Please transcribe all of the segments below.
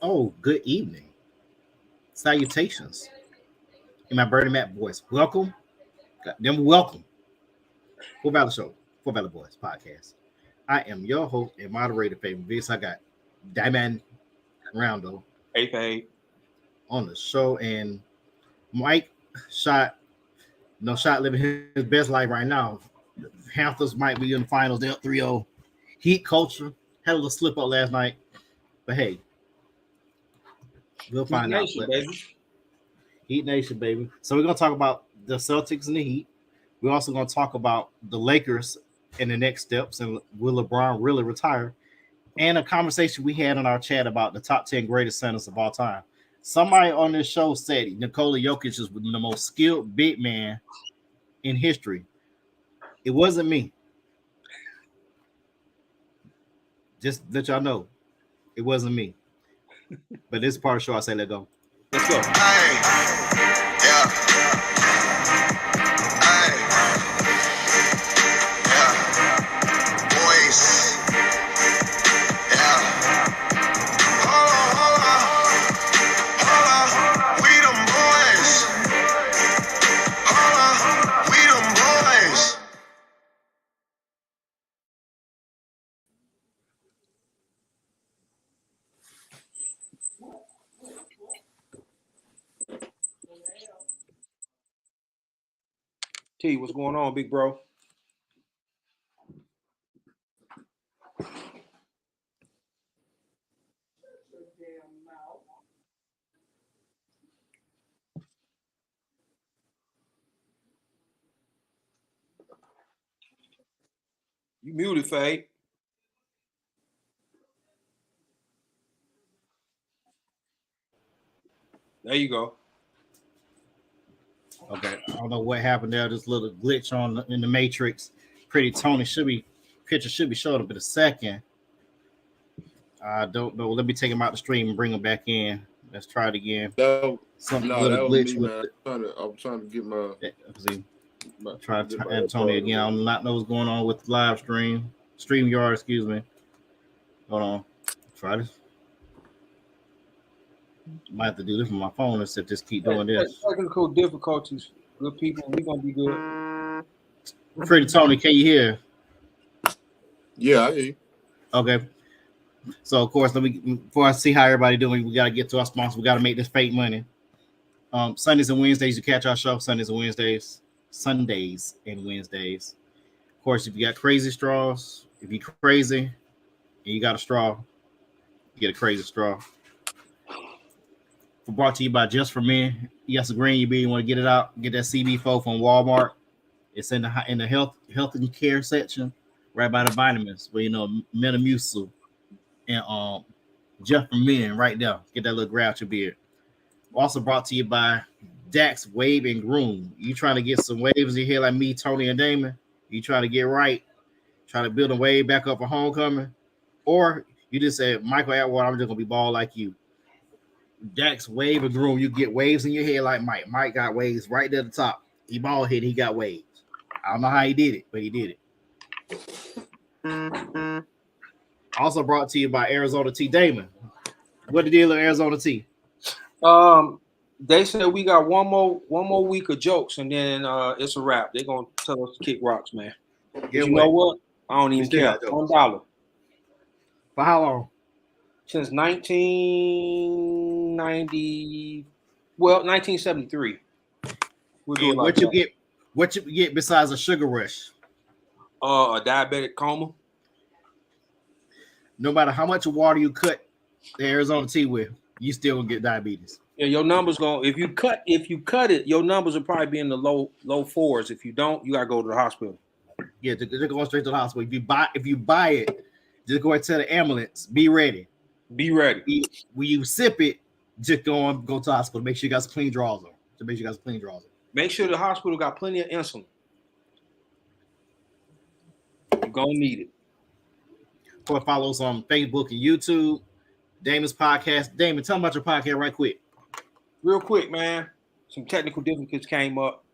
Oh, good evening. Salutations. In my Birdie Matt voice. Welcome. Goddamn welcome. For Valley Show. For Valley Boys podcast. I am your host and moderator, FvBoys. I got Diamond Roundo Hey. on the show. And Mike shot, shot living his best life right now. Panthers might be in the finals. They're up 3-0. Heat culture. Had a little slip up last night. But hey, we'll Heat find out. Nation, But baby. Heat Nation, baby. So we're gonna talk about the Celtics and the Heat. We're also gonna talk about the Lakers and the next steps and will LeBron really retire? And a conversation we had in our chat about the top 10 greatest centers of all time. Somebody on this show said Nikola Jokic is the most skilled big man in history. It wasn't me. Just let y'all know, it wasn't me. But this part of the show, I say let go. Let's go. T, what's going on, big bro? You muted, Faye. There you go. Okay, I don't know what happened there. This little glitch in the matrix. Pretty Tony picture should be showing up in a second. I don't know. Let me take him out the stream and bring him back in. Let's try it again. Some little glitch with it. I'm trying to get my. Try to add Tony again. I don't know what's going on with the live stream. StreamYard, excuse me. Hold on. Try this. Might have to do this from my phone instead of just keep doing this. Technical difficulties. Good people, we're gonna be good. Pretty Tony, can you hear? Yeah, I hear you. Okay. So of course, before I see how everybody doing, we gotta get to our sponsor. We gotta make this fake money. Sundays and Wednesdays, you catch our show. Sundays and Wednesdays. Of course, if you got crazy straws, if you're crazy and you got a straw, you get a crazy straw. Brought to you by Just for Men. You got some green, you want to get it out, get that CB4 from Walmart. It's in the health and care section, right by the vitamins, where Metamucil and Just for Men, right there. Get that little grouch your beard. Also brought to you by Dax Wave and Groom. You trying to get some waves in your hair like me, Tony, and Damon? You trying to get right, trying to build a wave back up for homecoming, or you just said, Michael Atwater, I'm just gonna be bald like you. Dax Wave and Groom, you get waves in your head like Mike. Mike got waves right there at the top. He bald head, he got waves. I don't know how he did it, but he did it. Also brought to you by Arizona Tea. Damon, what the deal with Arizona Tea? They said we got one more week of jokes, and then it's a wrap. They're gonna tell us to kick rocks, man. You know what? I don't even care. $1. For how long? Since 1973. We'll do what you get besides a sugar rush? A diabetic coma. No matter how much water you cut the Arizona Tea with, you still gonna get diabetes. Yeah, your numbers going. If you cut it, your numbers will probably be in the low fours. If you don't, you gotta go to the hospital. Yeah, they're going straight to the hospital. If you buy it, just go and tell the ambulance, be ready. Be ready. When you sip it, just go to the hospital. Make sure you got some clean drawers on. Make sure the hospital got plenty of insulin. You're gonna need it. Or follow us on Facebook and YouTube. Damon's podcast. Damon, tell them about your podcast right quick. Real quick, man. Some technical difficulties came up,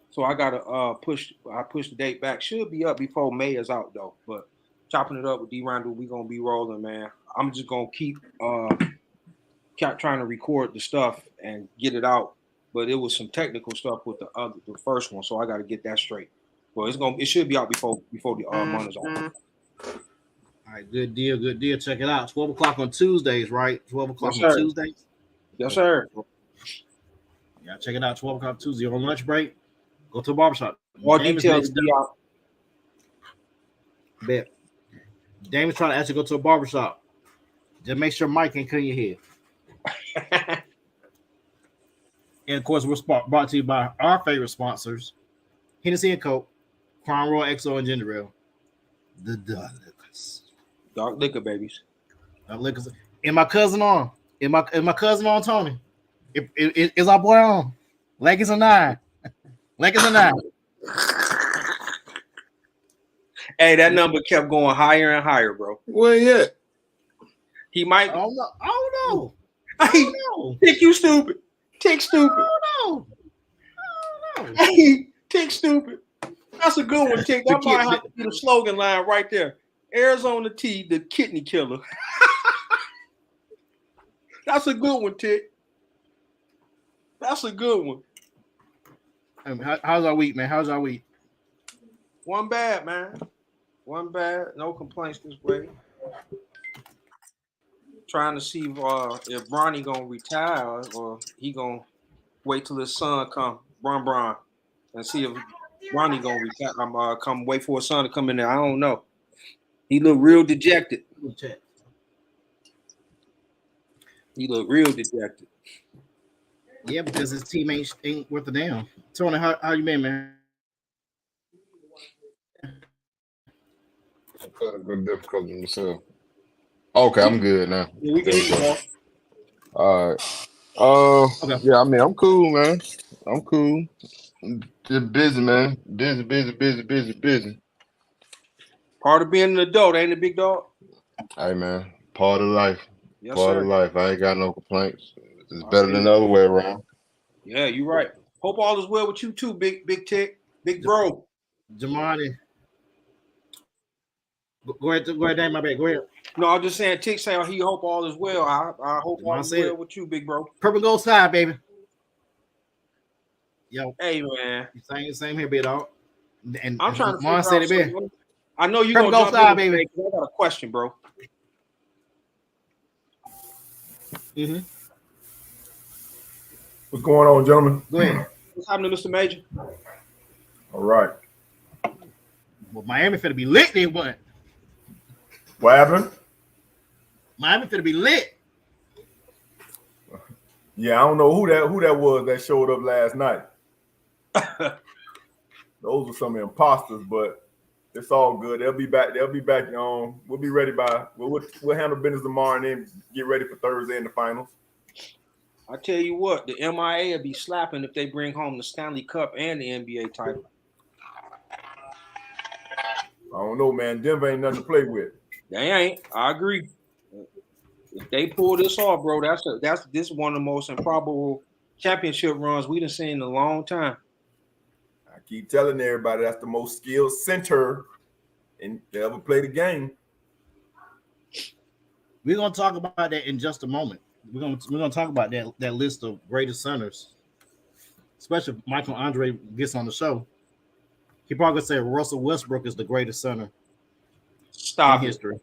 so I gotta push the date back. Should be up before May is out though. But chopping it up with D. Randall, we gonna be rolling, man. I'm just gonna keep kept trying to record the stuff and get it out, but it was some technical stuff with the first one, so I got to get that straight. Well, it should be out before the month is over. All right, good deal, good deal. Check it out. 12 o'clock on Tuesdays, right? 12 o'clock Yes, on Tuesdays. Yes, sir. Yeah, check it out. 12 o'clock Tuesday on lunch break. Go to a barbershop. More details be out. Bet. Damon's trying to actually go to a barbershop. Just make sure Mike ain't cutting your hair. And of course, we're brought to you by our favorite sponsors: Hennessy and Coke, Crown Royal XO and Ginger Ale, the Dark Liquors. Dark liquor, babies. Dark Liquors. And my cousin on. And my cousin on Tony. Is our boy on? Leggings a 9. Leggings a 9. Hey, that number kept going higher and higher, bro. Where yet? He might. I don't know. Tick, you stupid. Tick, stupid. I don't know. Hey, Tick, stupid. That's a good one, Tick. That might have to be the slogan line right there. Arizona Tea, the kidney killer. That's a good one, Tick. That's a good one. How's our week, man? How's our week? One bad, man. One bad. No complaints this way. Trying to see if Bronny gonna retire or he gonna wait till his son come, Bron, and see if Bronny gonna retire. Come wait for his son to come in there. I don't know. He look real dejected. Yeah, because his team ain't worth a damn. Tony, how you been, man? I've had a good difficulty myself. Okay, I'm good now. Yeah, we can All right. Okay. Yeah, I mean, I'm cool, man. I'm cool. Just busy, man. Busy. Part of being an adult, ain't it, big dog? Hey, man. Part of life. Yes, Part sir. of life. I ain't got no complaints. It's better than the other way around. Yeah, you're right. Hope all is well with you too, big Tick, big bro. Jamani. Go ahead, Dave. My bad. Go ahead. No, I'm just saying, Tick saying he hope all is well. I hope all is well with you, big bro. Purple gold side, baby. Yo. Hey, man. Same here, big dog. And I'm trying to Mom said it, man. I know you're Purple gonna gold jump side, in, baby. I got a question, bro. Mm-hmm. What's going on, gentlemen? Go ahead. What's happening, Mr. Major? All right. Well, Miami finna be lit, they won. What happened? Miami finna be lit. Yeah, I don't know who that was that showed up last night. Those were some imposters, but it's all good. They'll be back. We'll be ready we'll handle business tomorrow and then get ready for Thursday in the finals. I tell you what, the MIA will be slapping if they bring home the Stanley Cup and the NBA title. I don't know, man. Denver ain't nothing to play with. They ain't. I agree. If they pull this off, bro, this is one of the most improbable championship runs we done seen in a long time. I keep telling everybody that's the most skilled center and they ever play the game. We're gonna talk about that in just a moment. We're gonna talk about that list of greatest centers, especially if Michael Andre gets on the show. He probably say Russell Westbrook is the greatest center in history.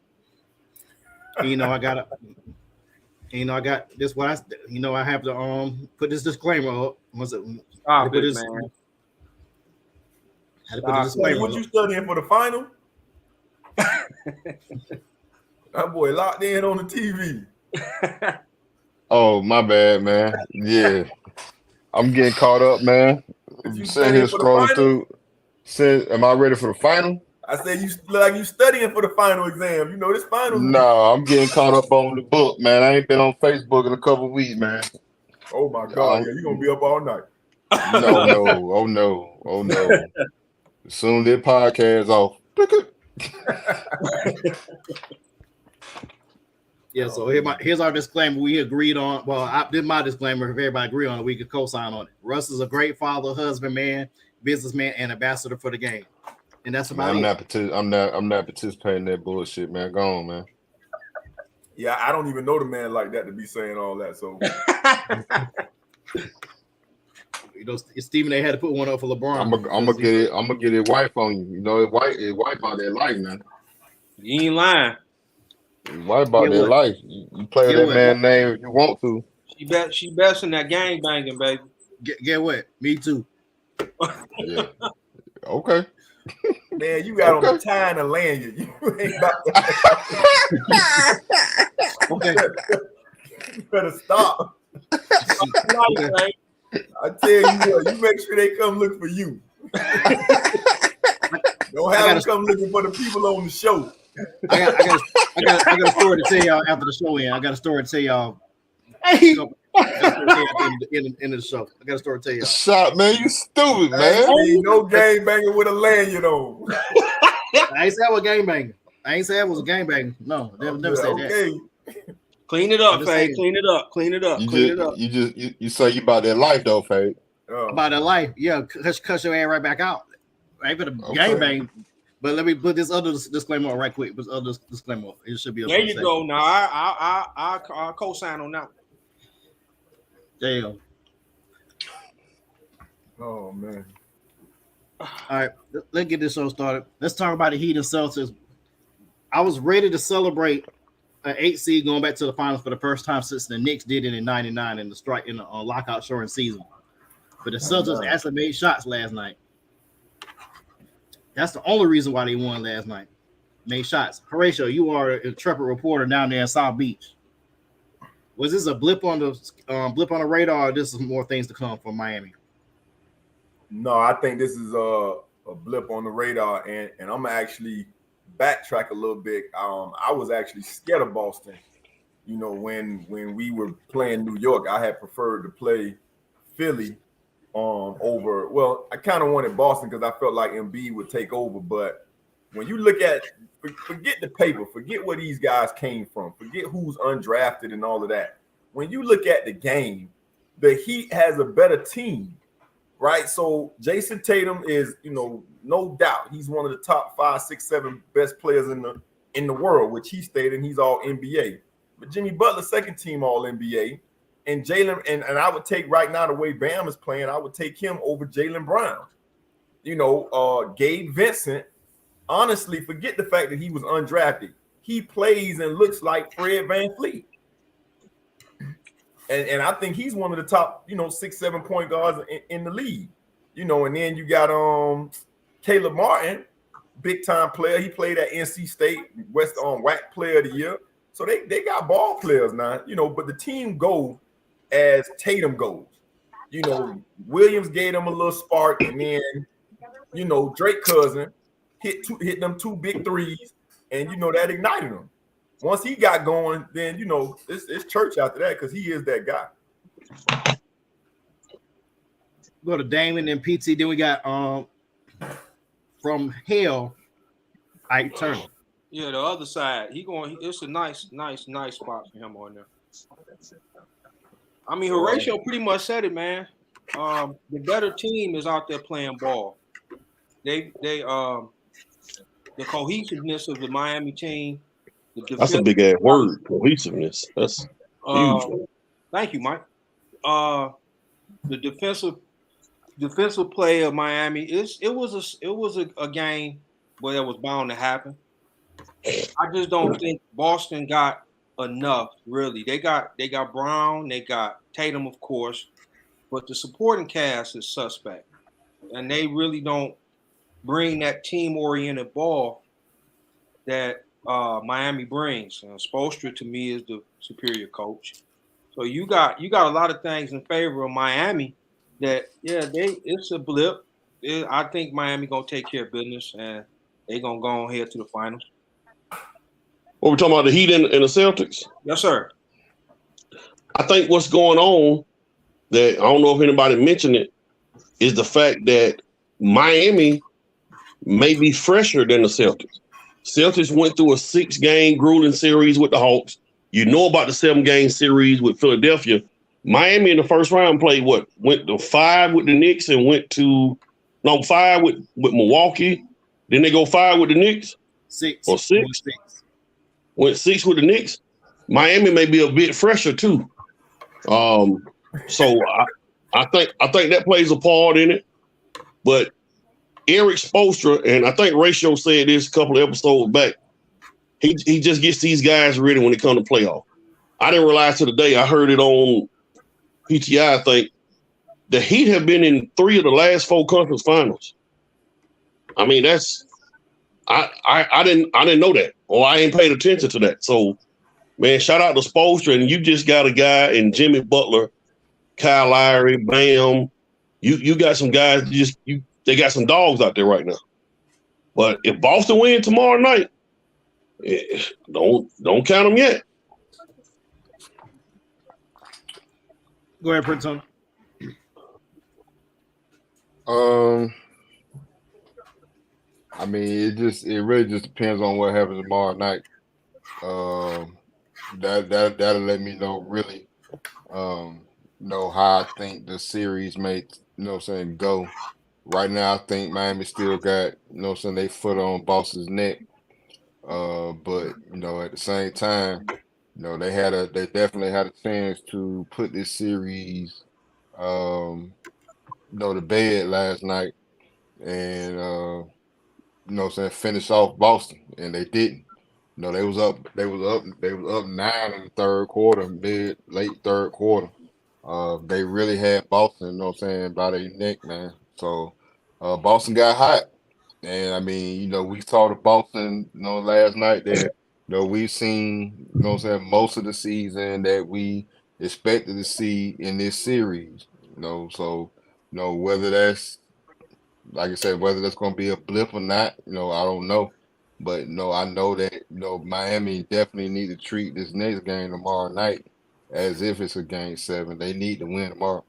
And, I got this. I have to put this disclaimer up. Stop it, man. Had to put the disclaimer. What you studying for the final? That boy locked in on the TV. Oh, my bad, man. Yeah. I'm getting caught up, man. Sitting here scrolling through. Am I ready for the final? I said you look like you studying for the final exam. You know this final. No, I'm getting caught up on the book, man. I ain't been on Facebook in a couple of weeks, man. Oh my God, yeah, you're gonna be up all night. No. Oh no. As soon as that podcast off. Yeah, so here's our disclaimer. We agreed on. Well, this is my disclaimer. If everybody agree on it, we could co-sign on it. Russ is a great father, husband, man, businessman, and ambassador for the game. And that's about it. I'm not participating in that bullshit, man. Go on, man. Yeah, I don't even know the man like that to be saying all that. So You know, Stephen A. had to put one up for LeBron. I'm gonna get it wife on you. You know, it wife out there life, man. You ain't lying. Wife about their life. You play that man name if you want to. She best in that gang banging, baby. Get what? Me too. Yeah. Okay. Man, you got on the time to land you. You ain't about to. Okay. You better stop. Okay. I tell you what, you make sure they come look for you. Don't have them come looking for the people on the show. I got a story to tell y'all after the show end. I got a story to tell y'all. Hey. In the show. I got a story to tell y'all. Shot, man, you stupid, man. Ain't no game banger with a lanyard on. I ain't said I was game banging. I ain't said I was a game banging. No, never said that. Clean it up, Fade. Clean it up. Clean it up. You say you about that life though, Fade. About that life, yeah. Cut your ass right back out. I ain't gonna game bang. But let me put this other disclaimer on right quick. This other disclaimer. It should be a there you go. Now I co-sign on that. Damn. Oh man. All right, let's get this show started. Let's talk about the Heat and Celtics. I was ready to celebrate an 8 seed going back to the finals for the first time since the Knicks did it in '99 in the strike in the lockout shortened season. But the Celtics actually made shots last night. That's the only reason why they won last night. Made shots. Horatio, you are a intrepid reporter down there in South Beach. Was this a blip on the radar, or this is more things to come from Miami? No, I think this is a blip on the radar, and I'm gonna actually backtrack a little bit. I was actually scared of Boston. You know, when we were playing New York, I had preferred to play Philly over. Well, I kind of wanted Boston because I felt like Embiid would take over. But when you look at, forget the paper, forget where these guys came from, forget who's undrafted and all of that. When you look at the game, the Heat has a better team, right? So Jason Tatum is, no doubt, he's one of the top 5, 6, 7 best players in the world, which he stated he's all NBA. But Jimmy Butler, second team all NBA. And Jalen, and I would take right now the way Bam is playing, I would take him over Jaylen Brown. Gabe Vincent, honestly, forget the fact that he was undrafted. He plays and looks like Fred VanVleet. And I think he's one of the top, 6, 7 point guards in the league. And then you got Caleb Martin, big time player. He played at NC State, West WAC Player of the Year. So they got ball players now, but the team go as Tatum goes. Williams gave them a little spark, and then Drake cousin hit them 2 big threes, and that ignited them. Once he got going, then it's church after that because he is that guy. Go to Damon and PT. Then we got from hell, Ike Turner. Yeah, the other side. It's a nice spot for him on there. I mean, Horatio pretty much said it, man. The better team is out there playing ball. The cohesiveness of the Miami team. That's a big ass word, cohesiveness. That's huge. Thank you, Mike. The defensive play of Miami it was a game where it was bound to happen. I just don't think Boston got enough, really. They got Brown, they got Tatum, of course, but the supporting cast is suspect, and they really don't bring that team-oriented ball that Miami brings. Spoelstra, to me, is the superior coach. So you got a lot of things in favor of Miami. That it's a blip. I think Miami gonna take care of business, and they gonna go ahead to the finals. What we're talking about, the Heat and the Celtics? Yes, sir. I think what's going on that I don't know if anybody mentioned it is the fact that Miami may be fresher than the Celtics. Celtics went through a 6-game grueling series with the Hawks. You know about the 7-game series with Philadelphia. Miami in the first round played what? Went to 5 with the Knicks and went to 5 with Milwaukee. Then they go 5 with the Knicks. 6 or 6. Went 6 with the Knicks. Miami may be a bit fresher too. So I think that plays a part in it. But Eric Spoelstra, and I think Ratio said this a couple of episodes back, he just gets these guys ready when it comes to playoff. I didn't realize to the day I heard it on PTI. I think the Heat have been in 3 of the last 4 conference finals. I mean, that's I didn't know that, or I ain't paid attention to that. So, man, shout out to Spoelstra, and you just got a guy in Jimmy Butler, Kyle Lowry, Bam. You got some guys. They got some dogs out there right now. But if Boston win tomorrow night, don't count them yet. Go ahead, Prince. I mean, it really just depends on what happens tomorrow night. That'll let me know really, know how I think the series may, go. Right now, I think Miami still got, they foot on Boston's neck. But at the same time, they definitely had a chance to put this series, to bed last night, and finish off Boston, and they didn't. They was up 9 in the third quarter, late third quarter. They really had Boston, by their neck, man. So Boston got hot. And I mean, we saw the Boston, last night that, we've seen, most of the season that we expected to see in this series. So, whether that's, like I said, whether that's going to be a blip or not, I don't know. But I know that, Miami definitely need to treat this next game tomorrow night as if it's a game 7. They need to win tomorrow.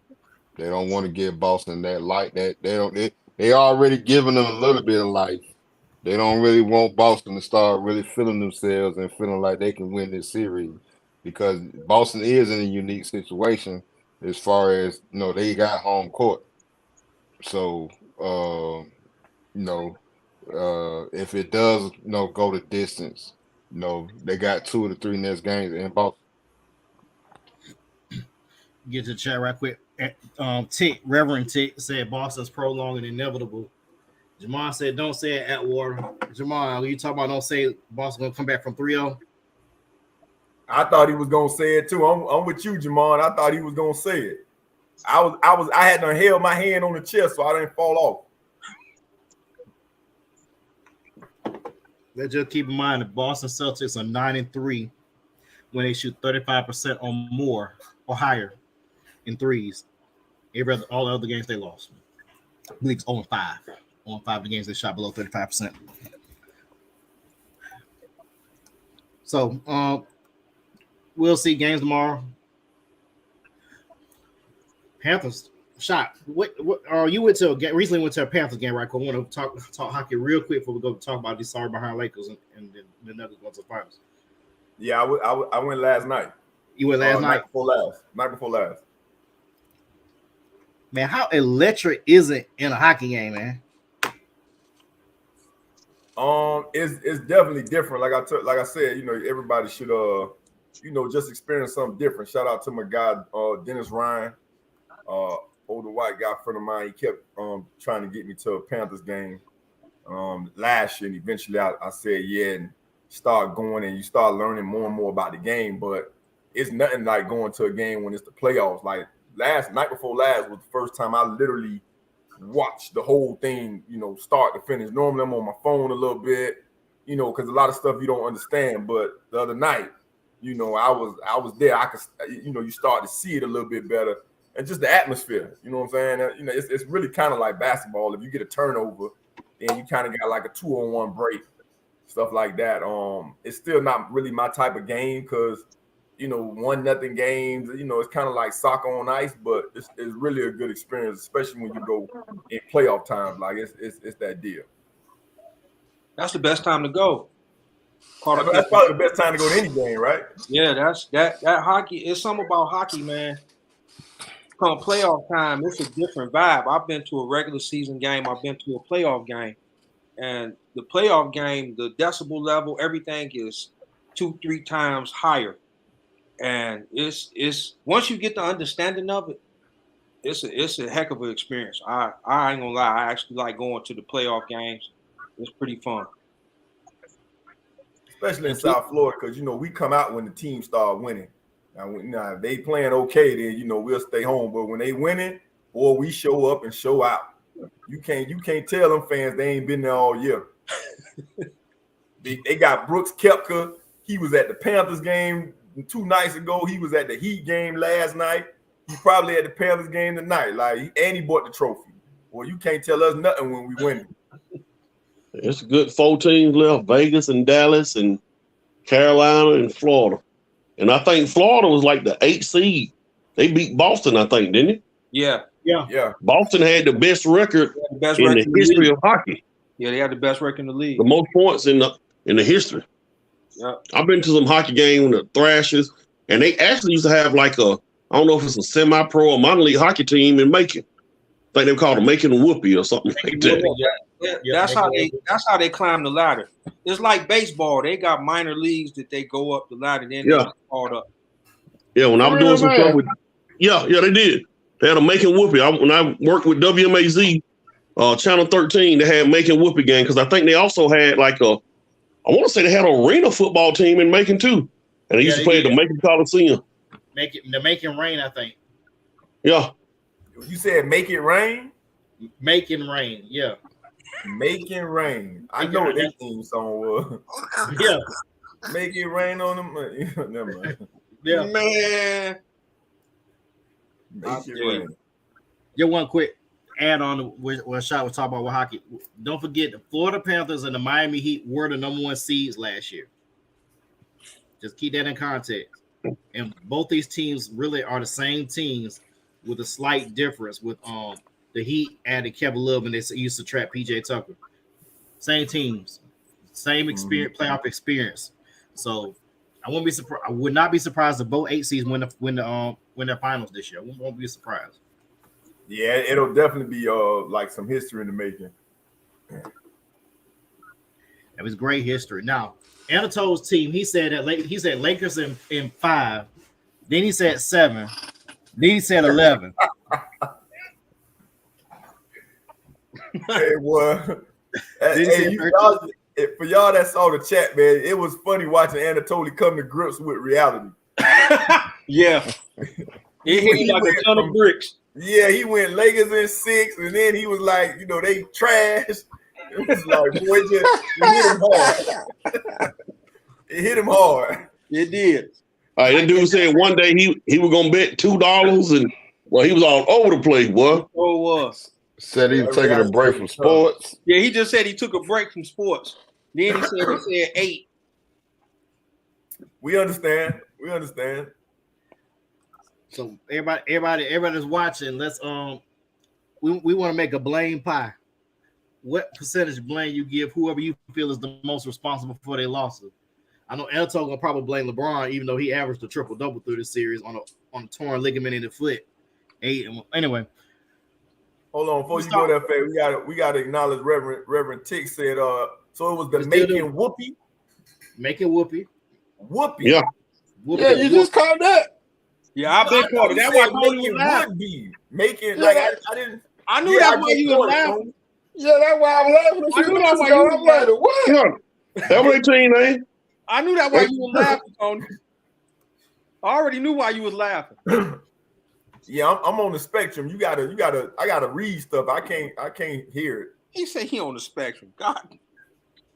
They don't want to give Boston that light. That they already giving them a little bit of life. They don't really want Boston to start really feeling themselves and feeling like they can win this series, because Boston is in a unique situation as far as they got home court. So if it does go the distance, they got 2 of the 3 next games in Boston. Get to the chat right quick. Reverend Tick said Boston's prolonged and inevitable. Jamon said, don't say it, Atwater. Jamon, you talking about don't say Boston gonna come back from 3-0? I thought he was gonna say it too. I'm with you, Jamon. I thought he was gonna say it. I had to held my hand on the chest so I didn't fall off. Let's just keep in mind that Boston Celtics are 9-3 when they shoot 35% or more or higher in threes. All the other games they lost. I believe it's 0-5. 0-5 the games they shot below 35%. So we'll see games tomorrow. Panthers shot. What you recently went to a Panthers game, right? I want to talk hockey real quick before we go talk about these sorry behind Lakers and the Nuggets going to the finals. Yeah, I went last night. You went last night? Night before last. Man, how electric is it in a hockey game, man? It's definitely different. Like I said, everybody should just experience something different. Shout out to my guy Dennis Ryan, older white guy friend of mine. He kept trying to get me to a Panthers game last year, and eventually I said yeah, and start going, and you start learning more and more about the game. But it's nothing like going to a game when it's the playoffs. Like night before last was the first time I literally watch the whole thing, start to finish. Normally I'm on my phone a little bit, because a lot of stuff you don't understand. But the other night, I was there. I could, you start to see it a little bit better, and just the atmosphere. You know what I'm saying? It's really kind of like basketball. If you get a turnover, then you kind of got like a 2-on-1 break, stuff like that. It's still not really my type of game because 1-0 games, it's kind of like soccer on ice, but it's really a good experience, especially when you go in playoff times. Like it's that deal. That's the best time to go. That's probably the best time to go to any game, right? Yeah, that hockey. It's something about hockey, man. Come playoff time, it's a different vibe. I've been to a regular season game. I've been to a playoff game, and the playoff game, the decibel level, everything is 2-3 times higher. And it's once you get the understanding of it, it's a heck of an experience. I ain't gonna lie, I actually like going to the playoff games. It's pretty fun. Especially in South Florida, because we come out when the team start winning. Now, if they playing okay, then we'll stay home. But when they winning, boy, we show up and show out. You can't tell them fans they ain't been there all year. They got Brooks Koepka. He was at the Panthers game 2 nights ago. He was at the Heat game last night. He probably at the Panthers game tonight. And he bought the trophy. Well, you can't tell us nothing when we win. It's a good 4 teams left: Vegas and Dallas and Carolina and Florida. And I think Florida was like the 8th seed. They beat Boston, I think, didn't it? Yeah. Boston had the best record in the history of hockey. Yeah, they had the best record in the league. The most points in the history. Yeah. I've been to some hockey games with the Thrashers, and they actually used to have I don't know if it's a semi-pro or minor league hockey team in Macon. I think they called it Macon Whoopie or something like that. That's how they climb the ladder. It's like baseball. They got minor leagues that they go up the ladder, then they get called up. Yeah, when I was doing some stuff with they did. They had a Macon Whoopie. When I worked with WMAZ, Channel 13, they had Macon Whoopie game because I think they also had I want to say they had an arena football team in Macon too. And they used to play at the Macon Coliseum. The Macon Rain, I think. Yeah. You said Make It Rain? Macon Rain, yeah. Make It Rain. I know what that theme song was. Yeah. Make it rain on them. Never mind. Yeah. Man. Make it rain. Just one quick add on to what Shot was talking about with hockey. Don't forget the Florida Panthers and the Miami Heat were the number 1 seeds last year. Just keep that in context. And both these teams really are the same teams with a slight difference with the Heat added Kevin Love and they used to trap PJ Tucker. Same teams, same experience, playoff experience. So I won't be surprised. I would not be surprised if both 8 seeds win their finals this year. I won't be surprised. Yeah, it'll definitely be some history in the making. It was great history. Now, Anatol's team, he said Lakers in 5, then he said 7, then he said 11. Hey, boy. For y'all that saw the chat, man, it was funny watching Anatoly come to grips with reality. Yeah. It hit him like a ton of bricks. Yeah, he went Lakers in 6, and then he was like, they trash. It was like, boy, it hit him hard. It hit him hard. It did. All right, that dude said one day he was gonna bet $2, and he was all over the place, boy. Oh, was. Said he was taking a break from sports. Yeah, he just said he took a break from sports. Then he said 8. We understand. So everybody's watching. Let's we want to make a blame pie. What percentage blame you give whoever you feel is the most responsible for their losses? I know Anatol gonna probably blame LeBron, even though he averaged a triple-double through this series on a torn ligament in the foot. 8. Anyway. Hold on, before you go there, Faye, we gotta acknowledge Reverend Tick said so it was the Macon Whoopie. Macon Whoopie. Whoopie. Yeah. Whoopie. Yeah, you just called that. Yeah, I've been called it. That's why I told you was laughing. Making I knew that's why you was laughing. Yeah, that's why I'm laughing. I knew that's why you was laughing. What? That was their team name. I knew that's why you was laughing, Tony. I already knew why you was laughing. Yeah, I'm on the spectrum. I gotta read stuff. I can't hear it. He said he on the spectrum. God.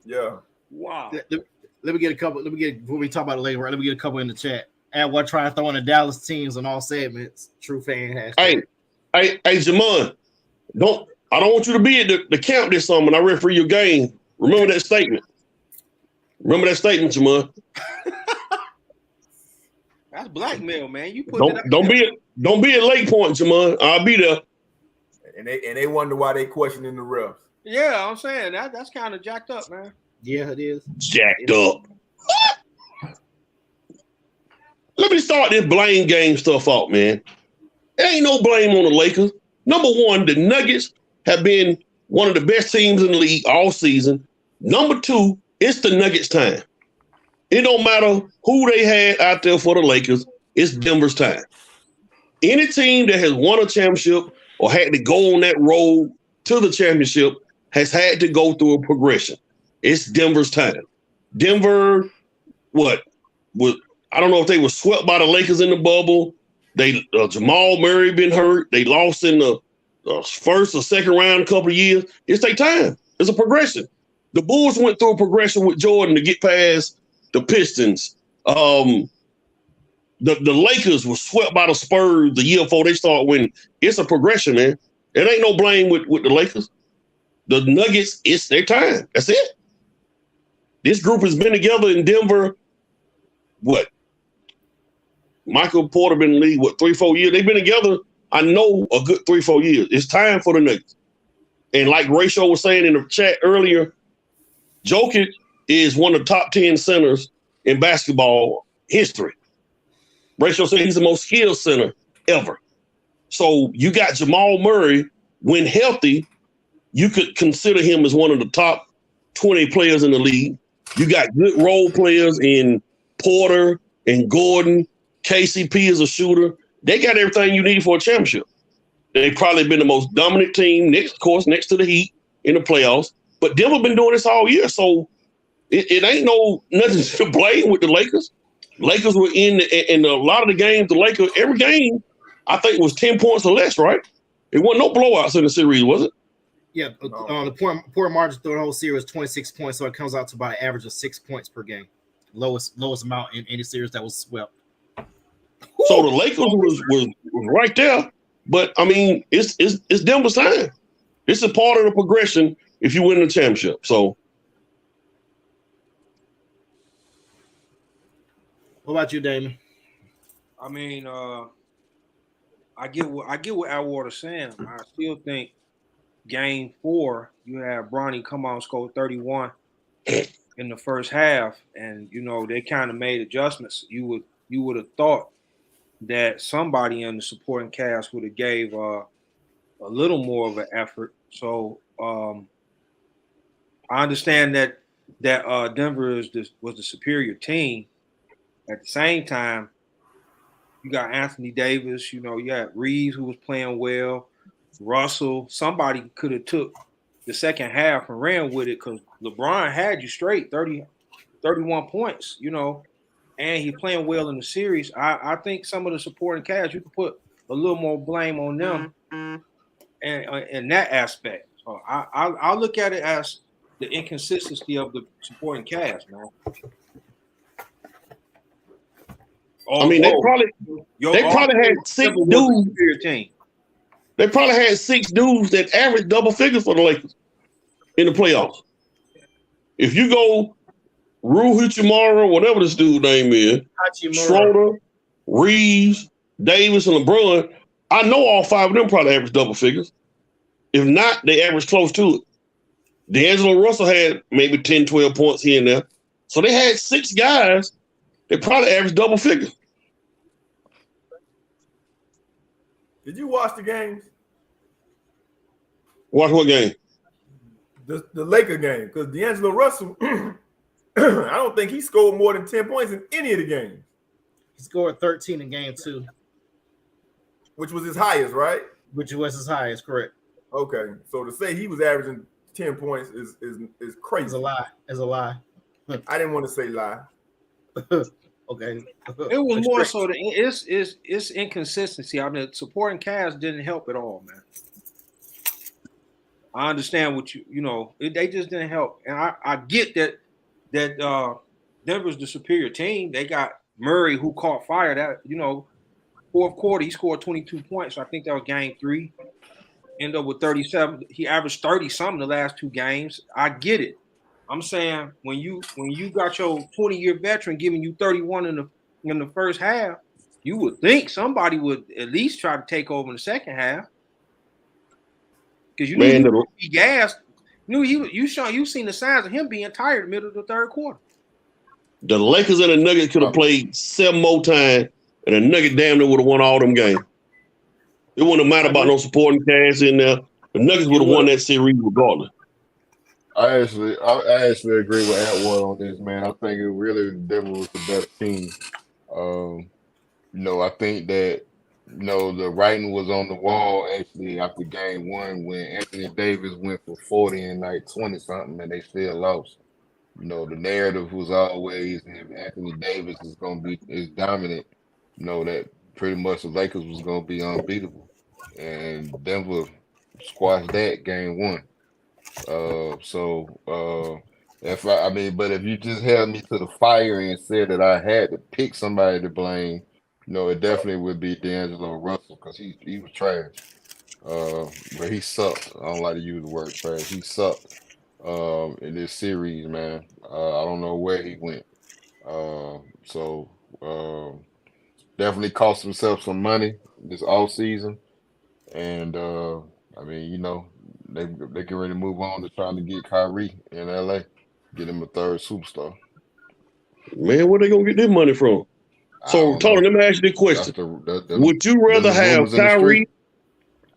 Yeah. Wow. Let me get a couple. Before we talk about it later, let me get a couple in the chat. And we're trying to throw in the Dallas teams on all segments. True fan hashtag. Hey, Jamon, I don't want you to be at the camp this summer when I referee your game. Remember that statement. Jamon. That's blackmail, man. You put don't be at Lake Point, Jamon. I'll be there. And they wonder why they questioning the refs. Yeah, I'm saying that's kind of jacked up, man. Yeah, it is. Jacked up. Let me start this blame game stuff off, man. There ain't no blame on the Lakers. Number one, the Nuggets have been one of the best teams in the league all season. Number two, it's the Nuggets' time. It don't matter who they had out there for the Lakers. It's Denver's time. Any team that has won a championship or had to go on that road to the championship has had to go through a progression. It's Denver's time. Denver, I don't know if they were swept by the Lakers in the bubble. They Jamal Murray been hurt. They lost in the first or second round a couple of years. It's their time. It's a progression. The Bulls went through a progression with Jordan to get past the Pistons. The Lakers were swept by the Spurs the year before they start winning. It's a progression, man. It ain't no blame with the Lakers. The Nuggets, it's their time. That's it. This group has been together in Denver, Michael Porter been in the league, 3-4 years? They've been together, I know, a good 3-4 years. It's time for the Nuggets. And like Rachel was saying in the chat earlier, Jokic is one of the top 10 centers in basketball history. Rachel said he's the most skilled center ever. So you got Jamal Murray. When healthy, you could consider him as one of the top 20 players in the league. You got good role players in Porter and Gordon. KCP is a shooter. They got everything you need for a championship. They've probably been the most dominant team, next to the Heat in the playoffs. But Denver been doing this all year, so it ain't nothing to blame with the Lakers. Lakers were in a lot of the games. The Lakers, every game, I think was 10 points or less, right? It wasn't no blowouts in the series, was it? Yeah, the point margin through the whole series was 26 points, so it comes out to about an average of 6 points per game. Lowest amount in any series that was swept. So the Lakers was right there, but I mean it's Denver's time. It's a part of the progression if you win the championship. So, what about you, Damon? I mean, I get what Atwater's saying. I still think Game 4, you have Bronny come out and score 31 in the first half, and they kind of made adjustments. You would have thought that somebody in the supporting cast would have gave a little more of an effort. So I understand that Denver was the superior team. At the same time, you got Anthony Davis. You got Reeves, who was playing well. Russell. Somebody could have took the second half and ran with it because LeBron had you straight 30, 31 points. And he's playing well in the series. I think some of the supporting cast, you can put a little more blame on them and in that aspect. So I look at it as the inconsistency of the supporting cast, man. I mean, they probably had 6 dudes. They probably had 6 dudes that averaged double figures for the Lakers in the playoffs. If you go Rue Hachimura, whatever this dude's name is, Schroeder, Reeves, Davis, and LeBron, I know all 5 of them probably average double figures. If not, they average close to it. D'Angelo Russell had maybe 10, 12 points here and there. So they had 6 guys that probably averaged double figures. Did you watch the games? Watch what game? The Laker game, because D'Angelo Russell, I don't think he scored more than 10 points in any of the games. He scored 13 in game 2. Which was his highest, right? Which was his highest, correct. Okay. So to say he was averaging 10 points is crazy. It's a lie. It's a lie. I didn't want to say lie. Okay. It was more so that it's inconsistency. I mean, the supporting cast didn't help at all, man. I understand what they just didn't help. And I get that Denver's the superior team. They got Murray, who caught fire. That fourth quarter, he scored 22 points. So I think that was game 3. Ended up with 37. He averaged 30-something the last 2 games. I get it. I'm saying when you got your 20-year veteran giving you 31 in the first half, you would think somebody would at least try to take over in the second half. Because you knew he gassed. You seen the signs of him being tired in the middle of the third quarter. The Lakers and the Nuggets could have played 7 more times, and the Nuggets damn near would have won all them games. It wouldn't have mattered about no supporting cast in there. The Nuggets would have won that series regardless. I actually agree with Atwater on this, man. I think it really Denver was the best team. Um, I think that the writing was on the wall actually after game one when Anthony Davis went for 40 and like 20 something and they still lost. The narrative was always if Anthony Davis is dominant, that pretty much the Lakers was gonna be unbeatable. And Denver squashed that game one. But if you just held me to the fire and said that I had to pick somebody to blame, it definitely would be D'Angelo Russell because he was trash. But he sucked. I don't like to use the word trash. He sucked in this series, man. I don't know where he went. So definitely cost himself some money this off season. And they get ready to move on to trying to get Kyrie in LA, get him a third superstar. Man, where they gonna get their money from? So, Tony, let me ask you the question: would you rather have Kyrie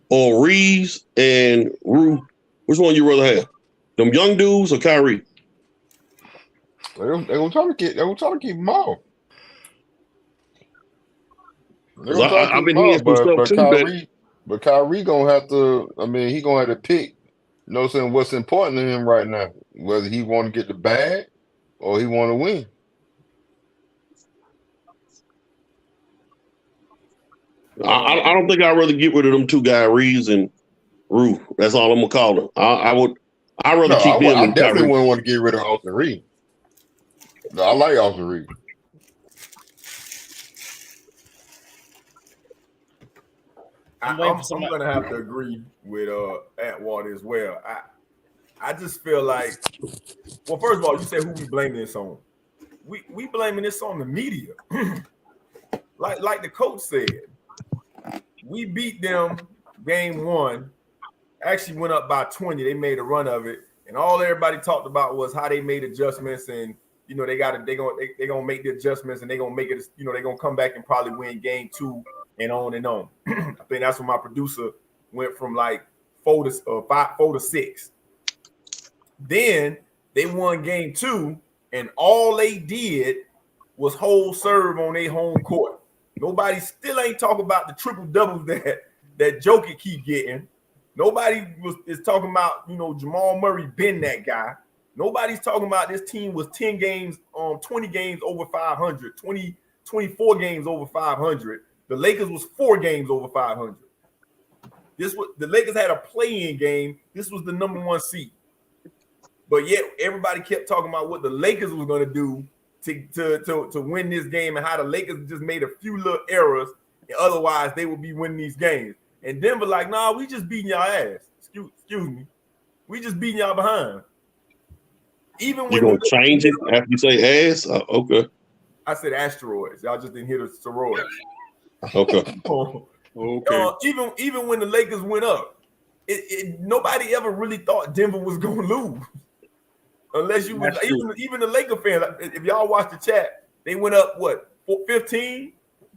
or Reeves and Rue? Which one you rather have? Them young dudes or Kyrie? They're gonna try to keep them all. I've been hearing some stuff too. But Kyrie gonna have to. I mean, he gonna have to pick. What's important to him right now? Whether he want to get the bag or he want to win. I don't think I'd rather get rid of them two guys, Reeves and Rue. That's all I'm gonna call them. I'd rather keep them. I definitely wouldn't want to get rid of Austin Reeves. I like Austin Reeves. I'm going to have to agree with Atwater as well. I just feel like, well, first of all, you said who we blaming this on. We blaming this on the media. like the coach said, we beat them game one, actually went up by 20. They made a run of it. And all everybody talked about was how they made adjustments and, they're gonna make the adjustments and they're gonna make it, they're gonna come back and probably win game two and on and on. I think that's when my producer went from like 4 to 6. Then they won game two, and all they did was hold serve on their home court. Nobody still ain't talking about the triple doubles that Joker keep getting. Nobody is talking about Jamal Murray been that guy. Nobody's talking about this team was 10 games, 20 games over 500, 24 games over 500. The Lakers was 4 games over 500. The Lakers had a play-in game. This was the number 1 seed. But yet everybody kept talking about what the Lakers was going to do to win this game and how the Lakers just made a few little errors. And otherwise, they would be winning these games. And Denver like, nah, we just beating y'all ass. Excuse me. We just beating y'all behind. Even when you're going to change it after you say ass? Okay. I said asteroids. Y'all just didn't hear the steroids. Okay. Okay. Even when the Lakers went up, nobody ever really thought Denver was going to lose. Unless you was even the Laker fans. If y'all watch the chat, they went up 15.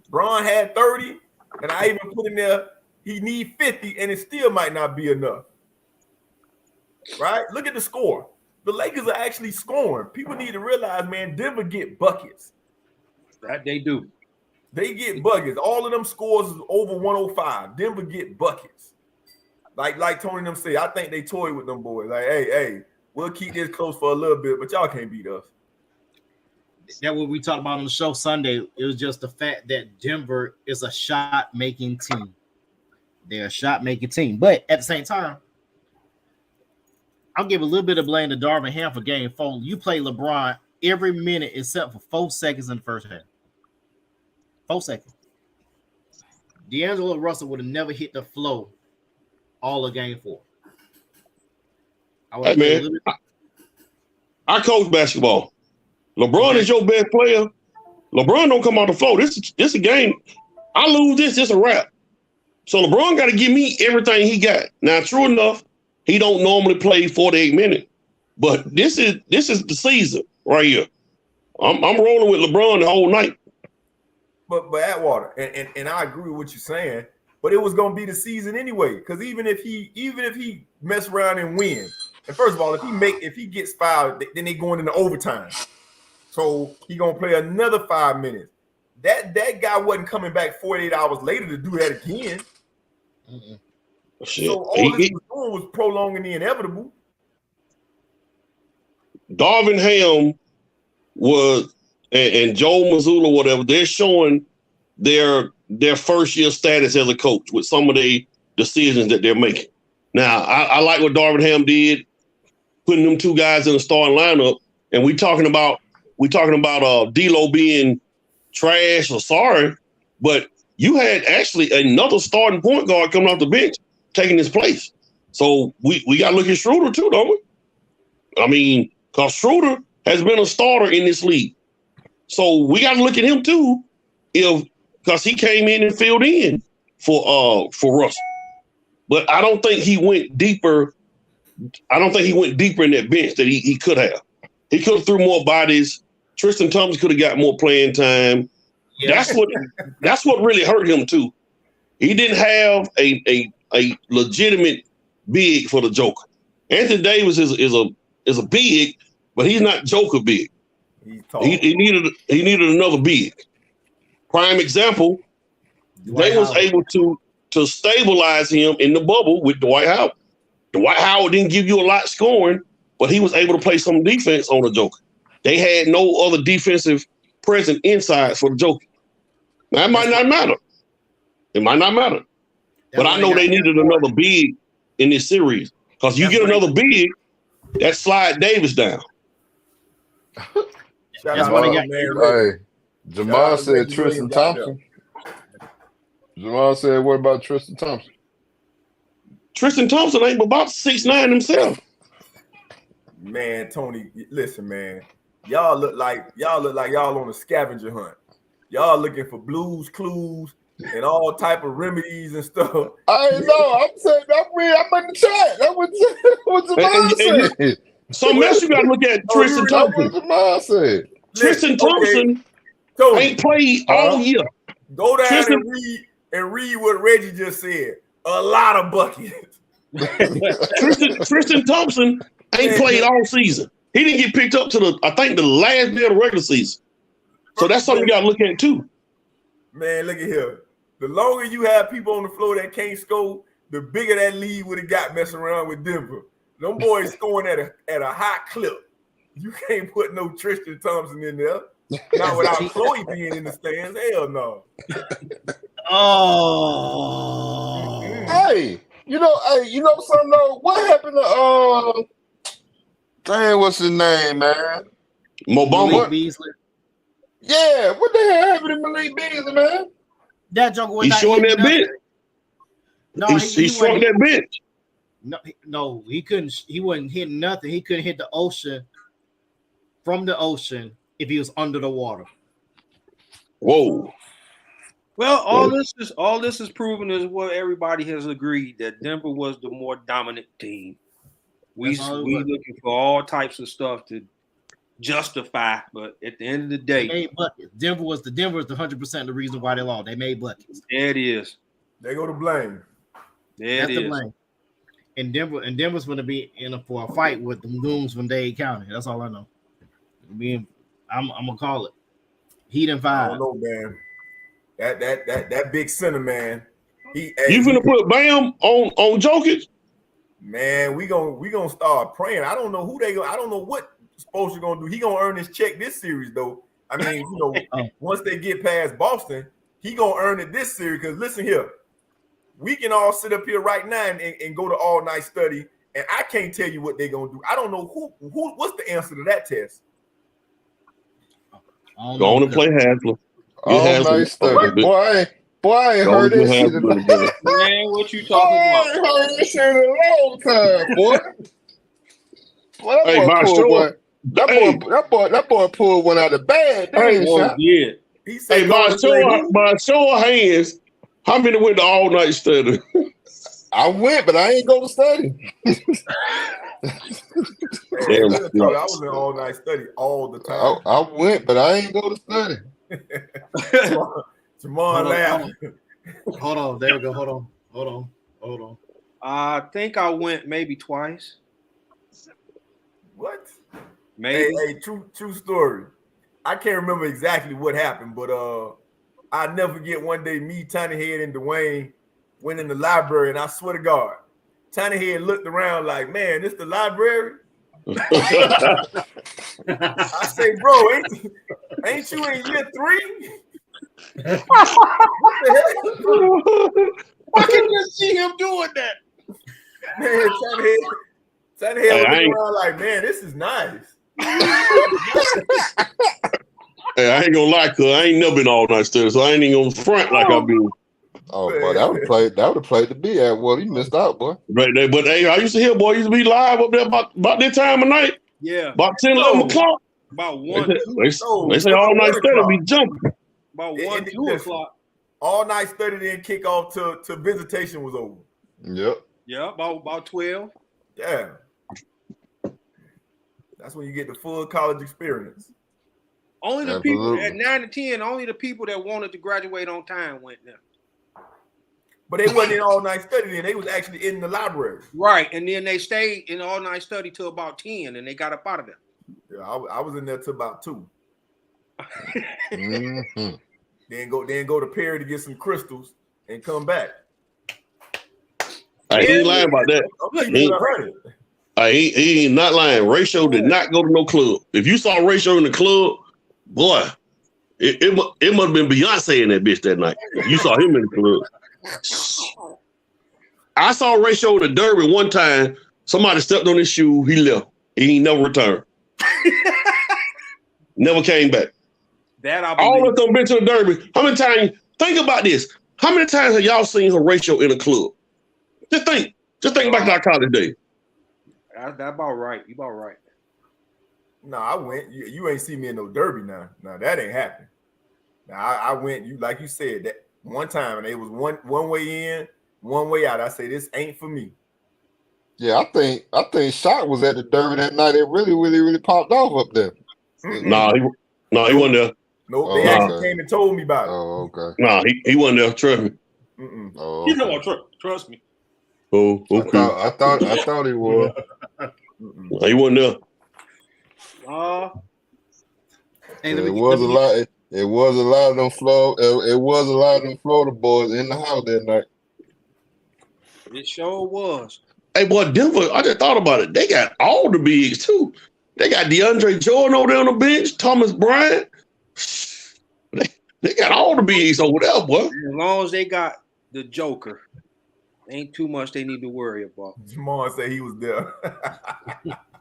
Bron had 30, and I even put in there he need 50, and it still might not be enough. Right? Look at the score. The Lakers are actually scoring. People need to realize, man, Denver get buckets. That they do. They get buckets. All of them scores is over 105. Denver get buckets. Like Tony and them say, I think they toy with them boys. Like, hey, we'll keep this close for a little bit, but y'all can't beat us. That's what we talked about on the show Sunday. It was just the fact that Denver is a shot-making team. They're a shot-making team. But at the same time, I'll give a little bit of blame to Darvin Ham for game 4. You play LeBron every minute except for 4 seconds in the first half. 4 seconds. D'Angelo Russell would have never hit the flow all of game 4. Hey, man, I coach basketball. LeBron is your best player. LeBron don't come off the floor. This a game. I lose this a wrap. So LeBron got to give me everything he got. Now, true enough, he don't normally play 48 minutes, but this is the season right here. I'm rolling with LeBron the whole night. But Atwater, and I agree with what you're saying, but it was gonna be the season anyway. Because even if he mess around and win, And first of all, if he gets fouled, then they going into overtime. So he gonna play another 5 minutes. That guy wasn't coming back 48 hours later to do that again. Shit. So all this was doing was prolonging the inevitable. Darvin Ham was and Joe Mazzulla, whatever, they're showing their first year status as a coach with some of the decisions that they're making. Now, I like what Darvin Ham did, putting them two guys in the starting lineup, and we talking about D'Lo being trash or sorry, but you had actually another starting point guard coming off the bench taking his place. So we got to look at Schroeder too, don't we? I mean, because Schroeder has been a starter in this league. So we got to look at him too, because he came in and filled in for Russell. But I don't think he went deeper. I don't think he went deeper in that bench that he could have. He could have threw more bodies. Tristan Thompson could have got more playing time. Yeah. That's what really hurt him too. He didn't have a legitimate big for the Joker. Anthony Davis is a big, but he's not Joker big. He's tall. He needed another big. Prime example, they was able to stabilize him in the bubble with Dwight Howard. Dwight Howard didn't give you a lot scoring, but he was able to play some defense on the Joker. They had no other defensive present inside for the Joker. Now, it might not matter. It might not matter. But I know they needed another big in this series. Because you get another big, that slide Davis down. That's what Jamal said Tristan Thompson. Jamal said, what about Tristan Thompson? Tristan Thompson ain't about 6'9" himself. Man, Tony, listen, man. Y'all look like y'all on a scavenger hunt. Y'all looking for blues clues and all type of remedies and stuff. I know. I'm saying I'm in the chat. That's what Jamal said. Something else you got to look at Tristan Thompson. Jamal said. Tristan Thompson ain't played all year. Go down and read what Reggie just said. A lot of buckets. Tristan Thompson ain't played all season. He didn't get picked up to the last day of the regular season. So that's something you got to look at too. Man, look at here. The longer you have people on the floor that can't score, the bigger that lead would have got messing around with Denver. Them boys scoring at a high clip. You can't put no Tristan Thompson in there. Not without Chloe being in the stands. Hell no. Oh. Hey, you know something though? What happened to dang, what's his name, man? Mo Bamba. Beasley. Yeah, what the hell happened to Malik Beasley, man? That joker was He's showing that bench. No, he showing that bench. No, he couldn't. He wasn't hitting nothing. He couldn't hit the ocean from the ocean if he was under the water. Whoa. Well, all this is proven is what everybody has agreed that Denver was the more dominant team. We looking for all types of stuff to justify, but at the end of the day, they made buckets. Denver was the 100% the reason why they lost. They made buckets. There it is. They go to blame. There it is. Blame. And Denver's going to be in for a fight with the Goons from Dade County. That's all I know. I'm gonna call it. Heat and fire. I don't know, man. That big center, man. You finna put Bam on Jokic? Man, we gonna start praying. I don't know who they go. I don't know what Spoelstra gonna do. He gonna earn his check this series, though. I mean, once they get past Boston, he gonna earn it this series. Because listen here, we can all sit up here right now and go to all night study, and I can't tell you what they're gonna do. I don't know who. What's the answer to that test? Go on and play Hasler. All night study, boy. I ain't heard this shit in a long time. Man, what you talking about? I ain't heard this shit in a long time, boy. That boy pulled one out of the bag. Yeah. He said, by show of hands, how many went to all night study? I went, but I ain't go to study. Damn, I was in all night study all the time. I went, but I ain't go to study. Jamal laughed. Hold on, there we go. Hold on. I think I went maybe twice. What? Maybe. Hey, true story. I can't remember exactly what happened, but I never forget one day me, Tiny Head, and Dwayne went in the library, and I swear to God, Tiny Head looked around like, man, this the library? I say, bro, ain't you in year 3? What the hell? I can just see him doing that. Man, Tiny Head was looking around like, man, this is nice. Hey, I ain't gonna lie, cuz I ain't never been all night study, so I ain't even gonna front like I've been. Oh, boy, that would have played to be at. Well, you missed out, boy. Right there, but hey, I used to hear boy used to be live up there about that time of night. Yeah. About 10, 11 o'clock. About 1, 2. They say all night study be jumping. About 1, 2 o'clock. All night study then kick off till visitation was over. Yep. Yeah, about 12. Yeah. That's when you get the full college experience. Only the people at 9 to 10, only the people that wanted to graduate on time went there. But they wasn't in all night study then. They was actually in the library. Right. And then they stayed in all night study till about 10 and they got up out of there. Yeah, I was in there till about 2. Mm-hmm. Then go to Perry to get some crystals and come back. I ain't lying about that. He ain't not lying. Ratio did not go to no club. If you saw Ratio in the club, boy, it must have been Beyonce in that bitch that night. You saw him in the club. I saw Ratio in the Derby one time. Somebody stepped on his shoe. He left. He ain't never returned. Never came back. That I all of them been to the Derby. How many times? Think about this. How many times have y'all seen Horatio in a club? Just think back to our college days. That's about right. You about right. No, I went. You ain't see me in no Derby now. Now that ain't happening. Now I went. You like you said that one time, and it was one way in, one way out. I say this ain't for me. Yeah, I think Shot was at the Derby that night. It really popped off up there. Nah, he wasn't there. No, they actually came and told me about it. Oh, okay. Nah, he wasn't there. Trust me. Oh, okay. You know what? Trust me. Oh, okay. I thought he was. He wasn't there. It was a lot. It was a lot of them Florida boys in the house that night. It sure was. Hey, boy, Denver. I just thought about it. They got all the bigs too. They got DeAndre Jordan over there on the bench. Thomas Bryant. They got all the bigs over there, boy. As long as they got the Joker, ain't too much they need to worry about. Jamal said he was there.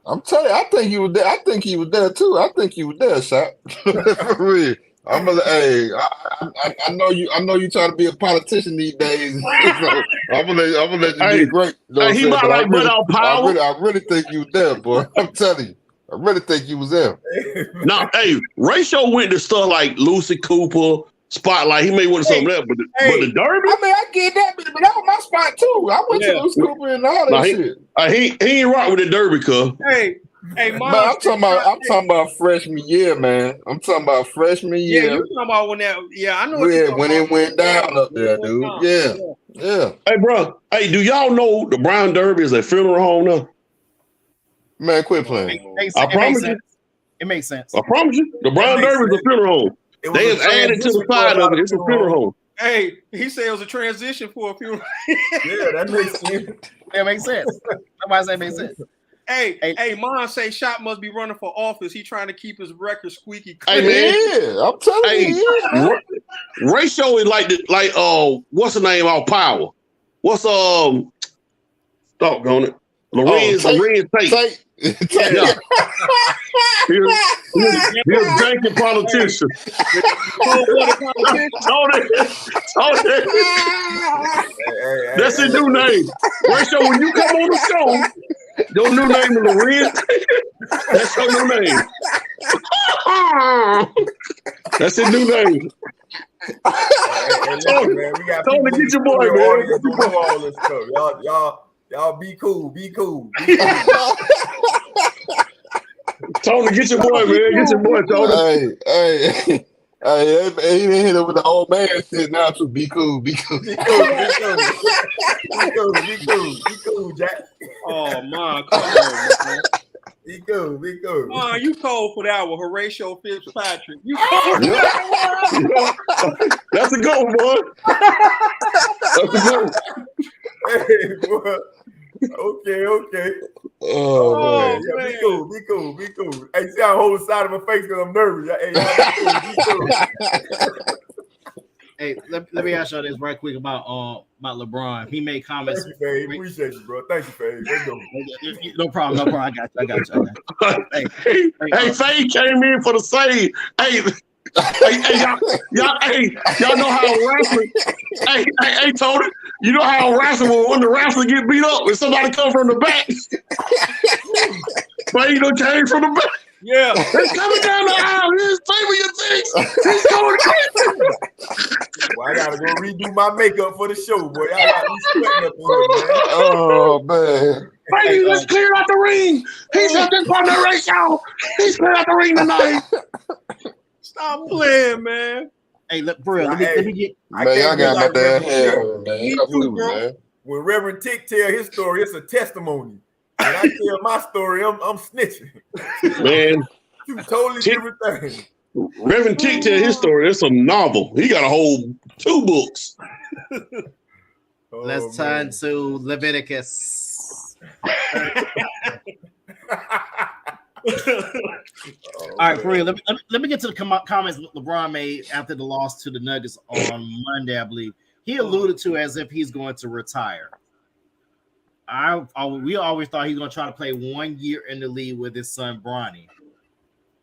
I'm telling you, I think he was there. I think he was there too. I think he was there, Shot. For real. I know you trying to be a politician these days. So I'm gonna let you be great. You know he might like without power. I really think you was there, boy. I'm telling you. I really think you was there. Now, hey, Ratio went to stuff like Lucy Cooper, Spotlight. He may want something there, but the Derby. I mean, I get that, but that was my spot too. I went to Lucy Cooper and all that shit. He ain't rock with the Derby, cuz. Hey, man, I'm talking about freshman year, man. I'm talking about freshman year. Yeah, you talking about when that? Yeah, I know. Yeah, when it went down up there, dude. Yeah. Hey, bro. Hey, do y'all know the Brown Derby is a funeral home now? Man, quit playing. I promise you. It makes sense. I promise you. The Brown Derby is a funeral home. They have added to the side of it. It's a funeral home. Hey, he said it was a transition for a funeral. Yeah, that makes sense. That makes sense. Somebody say it makes sense. Hey, Mom say Shot must be running for office. He trying to keep his record squeaky clean. Hey, man. Yeah, I'm telling you. Ratio is like what's the name of Power? What's doggone it? Lorenz Tate. Yeah. He's a janky politician. That's his new name. Ratio, when you come on the show, your new name is Lorenz. That's your new name. That's his new name. Man, we got Tony, get your boy, man. All this stuff. Y'all be cool. Tony, get your boy, man. Get your boy, Tony. Hey, he didn't hit it with the old man shit now, so be cool. Be cool, Jack. Oh, man. Come on, man. Be cool. Be cool. You cold for that one, Horatio Fitzpatrick. You cold. That's a good one, boy. That's a good one. Hey, boy. Okay. Oh, Yeah, be cool. Hey, see, I hold the side of my face because I'm nervous. Hey, be cool. Hey, let me ask y'all this right quick about LeBron. He made comments. Thank you, Fave. Appreciate you, bro. Thank you, Fave. Let's go. No problem. I got you. Hey, Faye came in for the save. Hey, y'all know how wrestling. Hey, Tony, you know how wrestling when the wrestler get beat up when somebody come from the back. Faye done came from the back. Yeah, he's coming down the aisle. He's saving your things. He's going crazy. Well, I gotta go redo my makeup for the show, boy. I got me sweating up in here, man. Oh man. Hey, let's clear out the ring. He's at this partner ratio. He's clear out the ring tonight. stop playing, man. Hey, let me get. Man, y'all got my damn hair, man. Me Stop too, moving, bro. man. When Reverend Tick tell his story, it's a testimony. When I tell my story, I'm snitching. Man, Two totally different things. Reverend Tick tell his story. It's a novel. He got a whole 2 books. Let's turn to Leviticus. All right, for real. Let me get to the comments LeBron made after the loss to the Nuggets on Monday, I believe. He alluded to as if he's going to retire. We always thought he's going to try to play 1 year in the league with his son Bronny.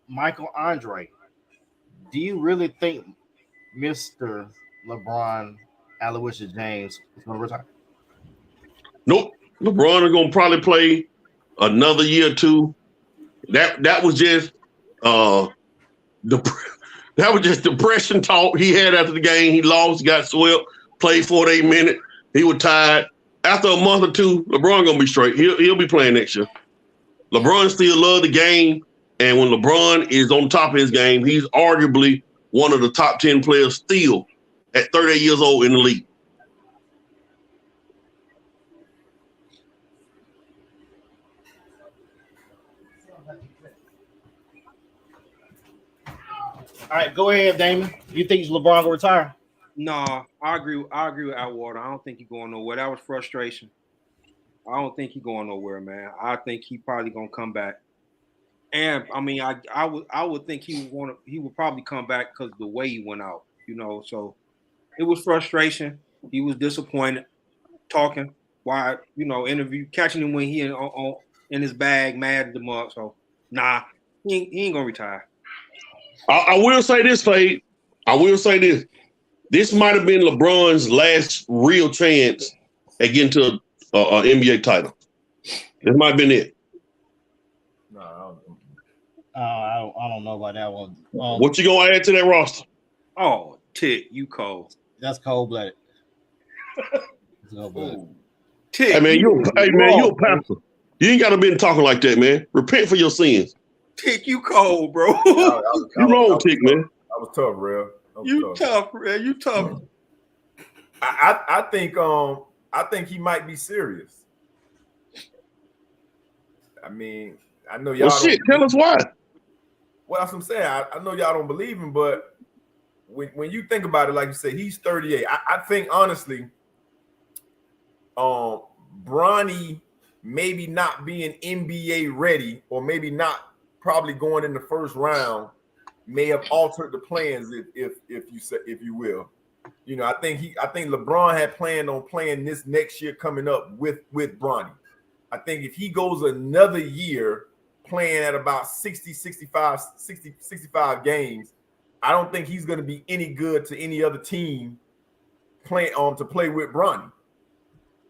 Michael Andre, do you really think Mr. LeBron Aloysius James is going to retire? Nope. LeBron is going to probably play another year or 2. That was just depression talk he had after the game. He lost, got swept, played 48 minutes. He was tired. After a month or 2, LeBron gonna be straight. He'll be playing next year. LeBron still love the game, and when LeBron is on top of his game, he's arguably one of the top 10 players still at 38 years old in the league. All right, go ahead, Damon. You think LeBron will retire? No, I agree with Atwater. I don't think he's going nowhere. That was frustration. I don't think he's going nowhere, man. I think he probably gonna come back. And I mean, I would think he would probably come back because of the way he went out, So it was frustration. He was disappointed, talking. Why, interview catching him when he in his bag, mad at the mug. So nah, he ain't gonna retire. I will say this, Fade. I will say this. This might have been LeBron's last real chance at getting to an NBA title. This might have been it. No, I don't know about that one. What you gonna add to that roster? Oh, Tick, you cold. That's cold-blooded. Tick, Hey man, you a pastor. You ain't gotta be talking like that, man. Repent for your sins. Tick, you cold, bro. You wrong, Tick, man. I was tough, real. You tough, man. You tough. I think he might be serious. I mean, I know y'all. Well, shit, tell us why. Well, that's what I'm saying. I know y'all don't believe him, but when you think about it, like you said, he's 38. I think honestly, Bronny maybe not being NBA ready, or maybe not probably going in the first round, may have altered the plans, if you will. I think LeBron had planned on playing this next year coming up with Bronny. I think if he goes another year playing at about 65 games, I don't think he's going to be any good to any other team to play with Bronny.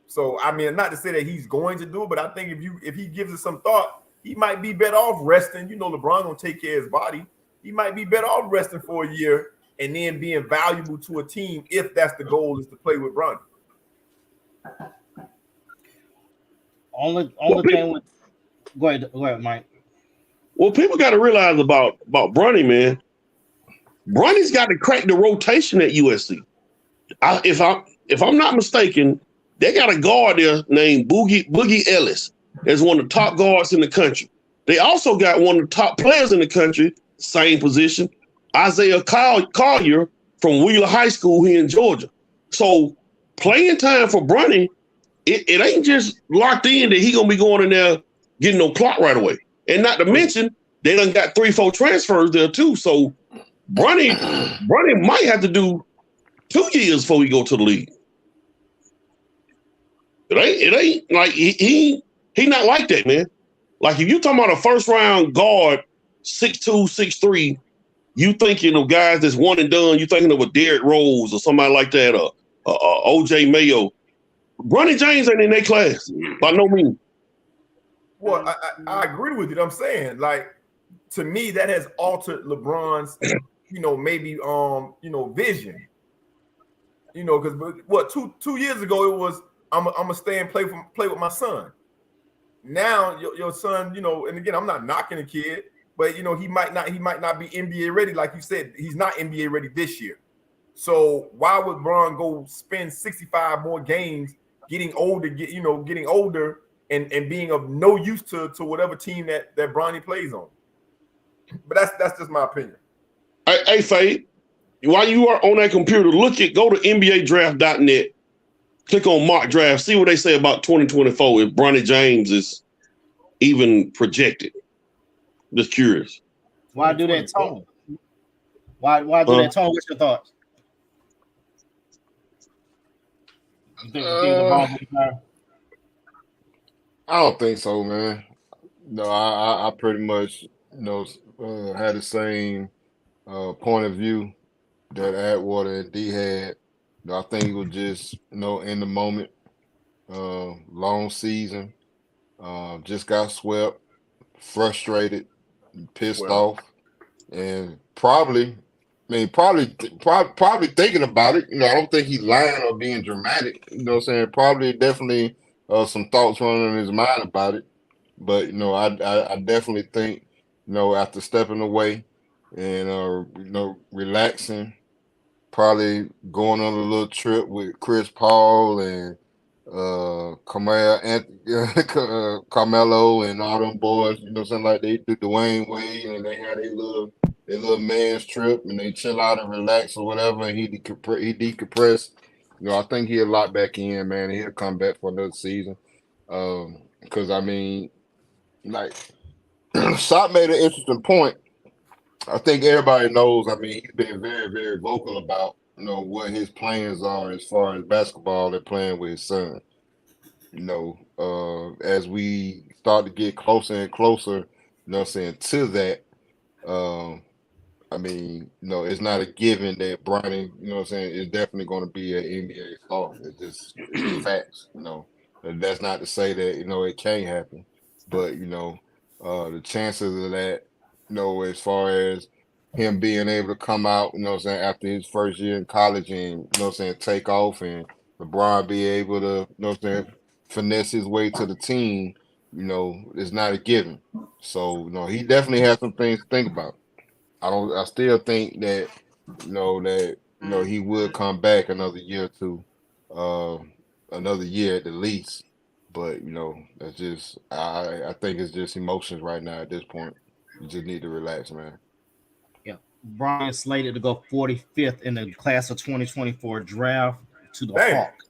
So I mean, not to say that he's going to do it, but I think if he gives it some thought, he might be better off resting. LeBron gonna take care of his body. He might be better off resting for a year and then being valuable to a team if that's the goal, is to play with Bronny. Only thing with go ahead, Mike. Well, people got to realize about Bronny, man. Bronny's got to crack the rotation at USC. If I'm not mistaken, they got a guard there named Boogie Ellis. That's one of the top guards in the country. They also got one of the top players in the country, same position, Isaiah Collier from Wheeler High School here in Georgia. So playing time for Bronny, it ain't just locked in that he gonna be going in there getting no clock right away. And not to mention, they done got 3-4 transfers there too. So Bronny might have to do 2 years before he go to the league. It ain't like he not like that, man. Like if you talking about a first round guard, 6'2", 6'3", you thinking of guys that's one and done. You thinking of a Derrick Rose or somebody like that, or OJ Mayo. Bronny James ain't in their class by no means. Well, I agree with you. I'm saying, like, to me, that has altered LeBron's, maybe vision. Because what 2 years ago it was, I'm gonna stay and play with my son. Now your son, and again, I'm not knocking the kid, but he might not be NBA ready, like you said. He's not NBA ready this year. So why would Bron go spend 65 more games getting older, getting older and being of no use to whatever team that Bronny plays on? But that's just my opinion. Hey, Faye, while you are on that computer, go to NBADraft.net, click on mock draft, see what they say about 2024 if Bronny James is even projected. Just curious. Why do that, Tone? Why do that, Tone? What's your thoughts? You think I don't think so, man. No, I pretty much had the same point of view that Atwater and D had. I think it was just in the moment, long season, just got swept, frustrated, pissed off, and probably thinking about it. I don't think he's lying or being dramatic. Probably definitely some thoughts running in his mind about it. But I definitely think after stepping away and relaxing, probably going on a little trip with Chris Paul and Carmelo and all them boys, something like they do Dwayne Wade, and they had their little man's trip and they chill out and relax or whatever, and he decompress. I think he'll lock back in, man, and he'll come back for another season. Because Shot made an interesting point. I think everybody knows. He's been very, very vocal about what his plans are as far as basketball and playing with his son. As we start to get closer and closer, to that. It's not a given that Bronny, is definitely going to be an NBA star. It's facts. That's not to say that it can't happen, but the chances of that. As far as him being able to come out, after his first year in college and, take off and LeBron be able to, finesse his way to the team, it's not a given. So, he definitely has some things to think about. I still think that, he would come back another year or two, another year at the least. But, that's just, I think it's just emotions right now at this point. You just need to relax, man. Yeah. Brian is slated to go 45th in the class of 2024 draft to the Hawks.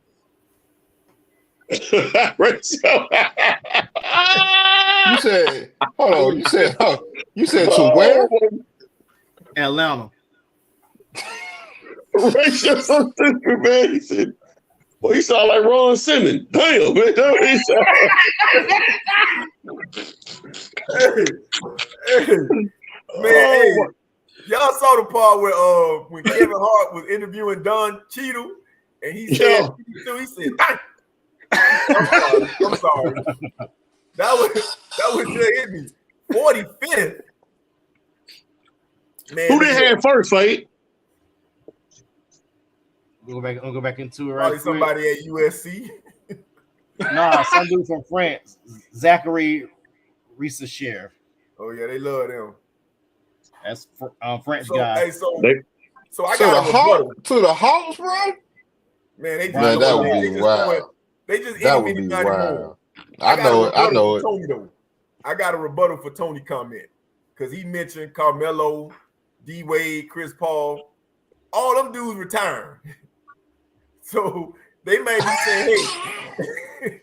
You said, hold on, you said to where? Atlanta. Rachel, so stupid, man. He said, well, he sound like Ron Simmons. Damn, man. Hey, y'all saw the part where when Kevin Hart was interviewing Don Cheadle, and he said, I'm sorry. That was just hit me. 45th. Man, who they had first, Fade? I'll go back into it right probably somebody at USC. Nah, some dude from France, Zachary Risacher. Oh yeah, they love them. That's French guy. Hey, so I to got to the Hawks, bro. Man, they just that would be wild. They just that would be wild. I know it. I got a rebuttal for Tony comment because he mentioned Carmelo, D Wade, Chris Paul. All them dudes retiring. So they may be saying, hey,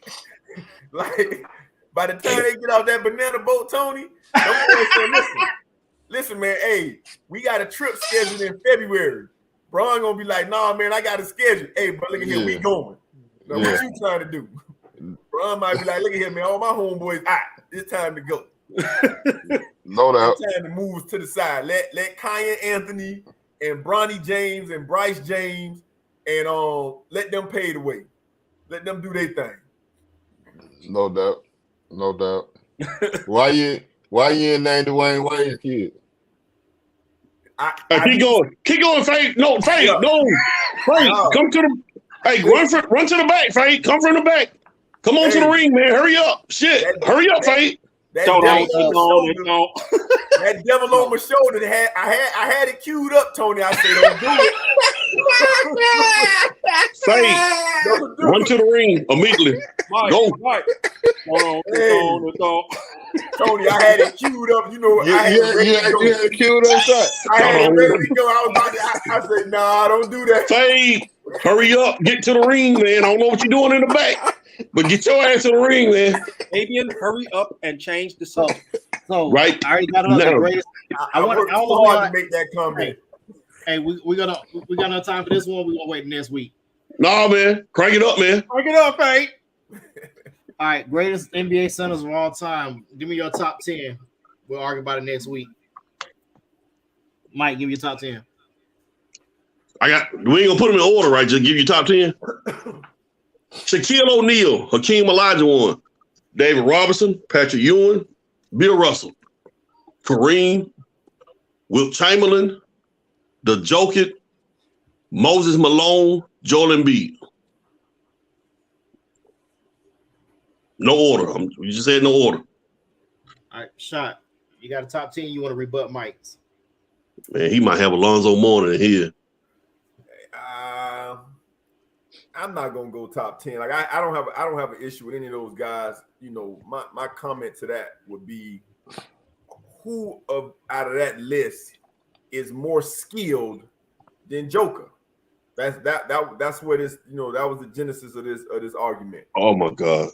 like by the time they get off that banana boat, Tony, them boys saying, listen, man, hey, we got a trip scheduled in February. Bron gonna be like, nah, man, I got a schedule. Hey, bro, look at here, we going. Now, what you trying to do? Bron might be like, look at here, man, all my homeboys, it's time to go. No doubt. It's time to move to the side. Let Kanye Anthony and Bronny James and Bryce James and let them pay the way. Let them do their thing. No doubt. No doubt. Why you ain't named Dwayne Wade's kid? Keep going, Fade. No, Fade, no. Fade, come to the run to the back, Fade. Come from the back. Come on to the ring, man. Hurry up. Shit. Hurry up, Fade. That devil on my shoulder. I had it queued up, Tony. I said, don't do it. Fade, run to the ring immediately. Go. Hold on. Tony, I had it queued up. You know, You had it queued up. I had it ready to go. I was about to. I said, nah, don't do that. Fade, hurry up. Get to the ring, man. I don't know what you're doing in the back. But get your ass to the ring, man. Fabian, hurry up and change the subject. So right. I already got the greatest. I worked so hard to make that comment. Hey, we got no time for this one. We gonna wait next week. Nah, man. Crank it up, man. Crank it up, Fade. All right, greatest NBA centers of all time. Give me your top 10. We'll argue about it next week. Mike, give me your top 10. We ain't gonna put them in order, right? Just give you top 10. Shaquille O'Neal, Hakeem Olajuwon, David Robinson, Patrick Ewing, Bill Russell, Kareem, Wilt Chamberlain, the Jokic, Moses Malone, Joel Embiid. No order. You just said no order. All right, Shot. You got a top 10. You want to rebut Mike's? Man, he might have Alonzo Mourning in here. I'm not gonna go top 10. Like I don't have an issue with any of those guys. You know, my comment to that would be who out of that list is more skilled than Joker. That's what is, you know, that was the genesis of this argument. Oh my God.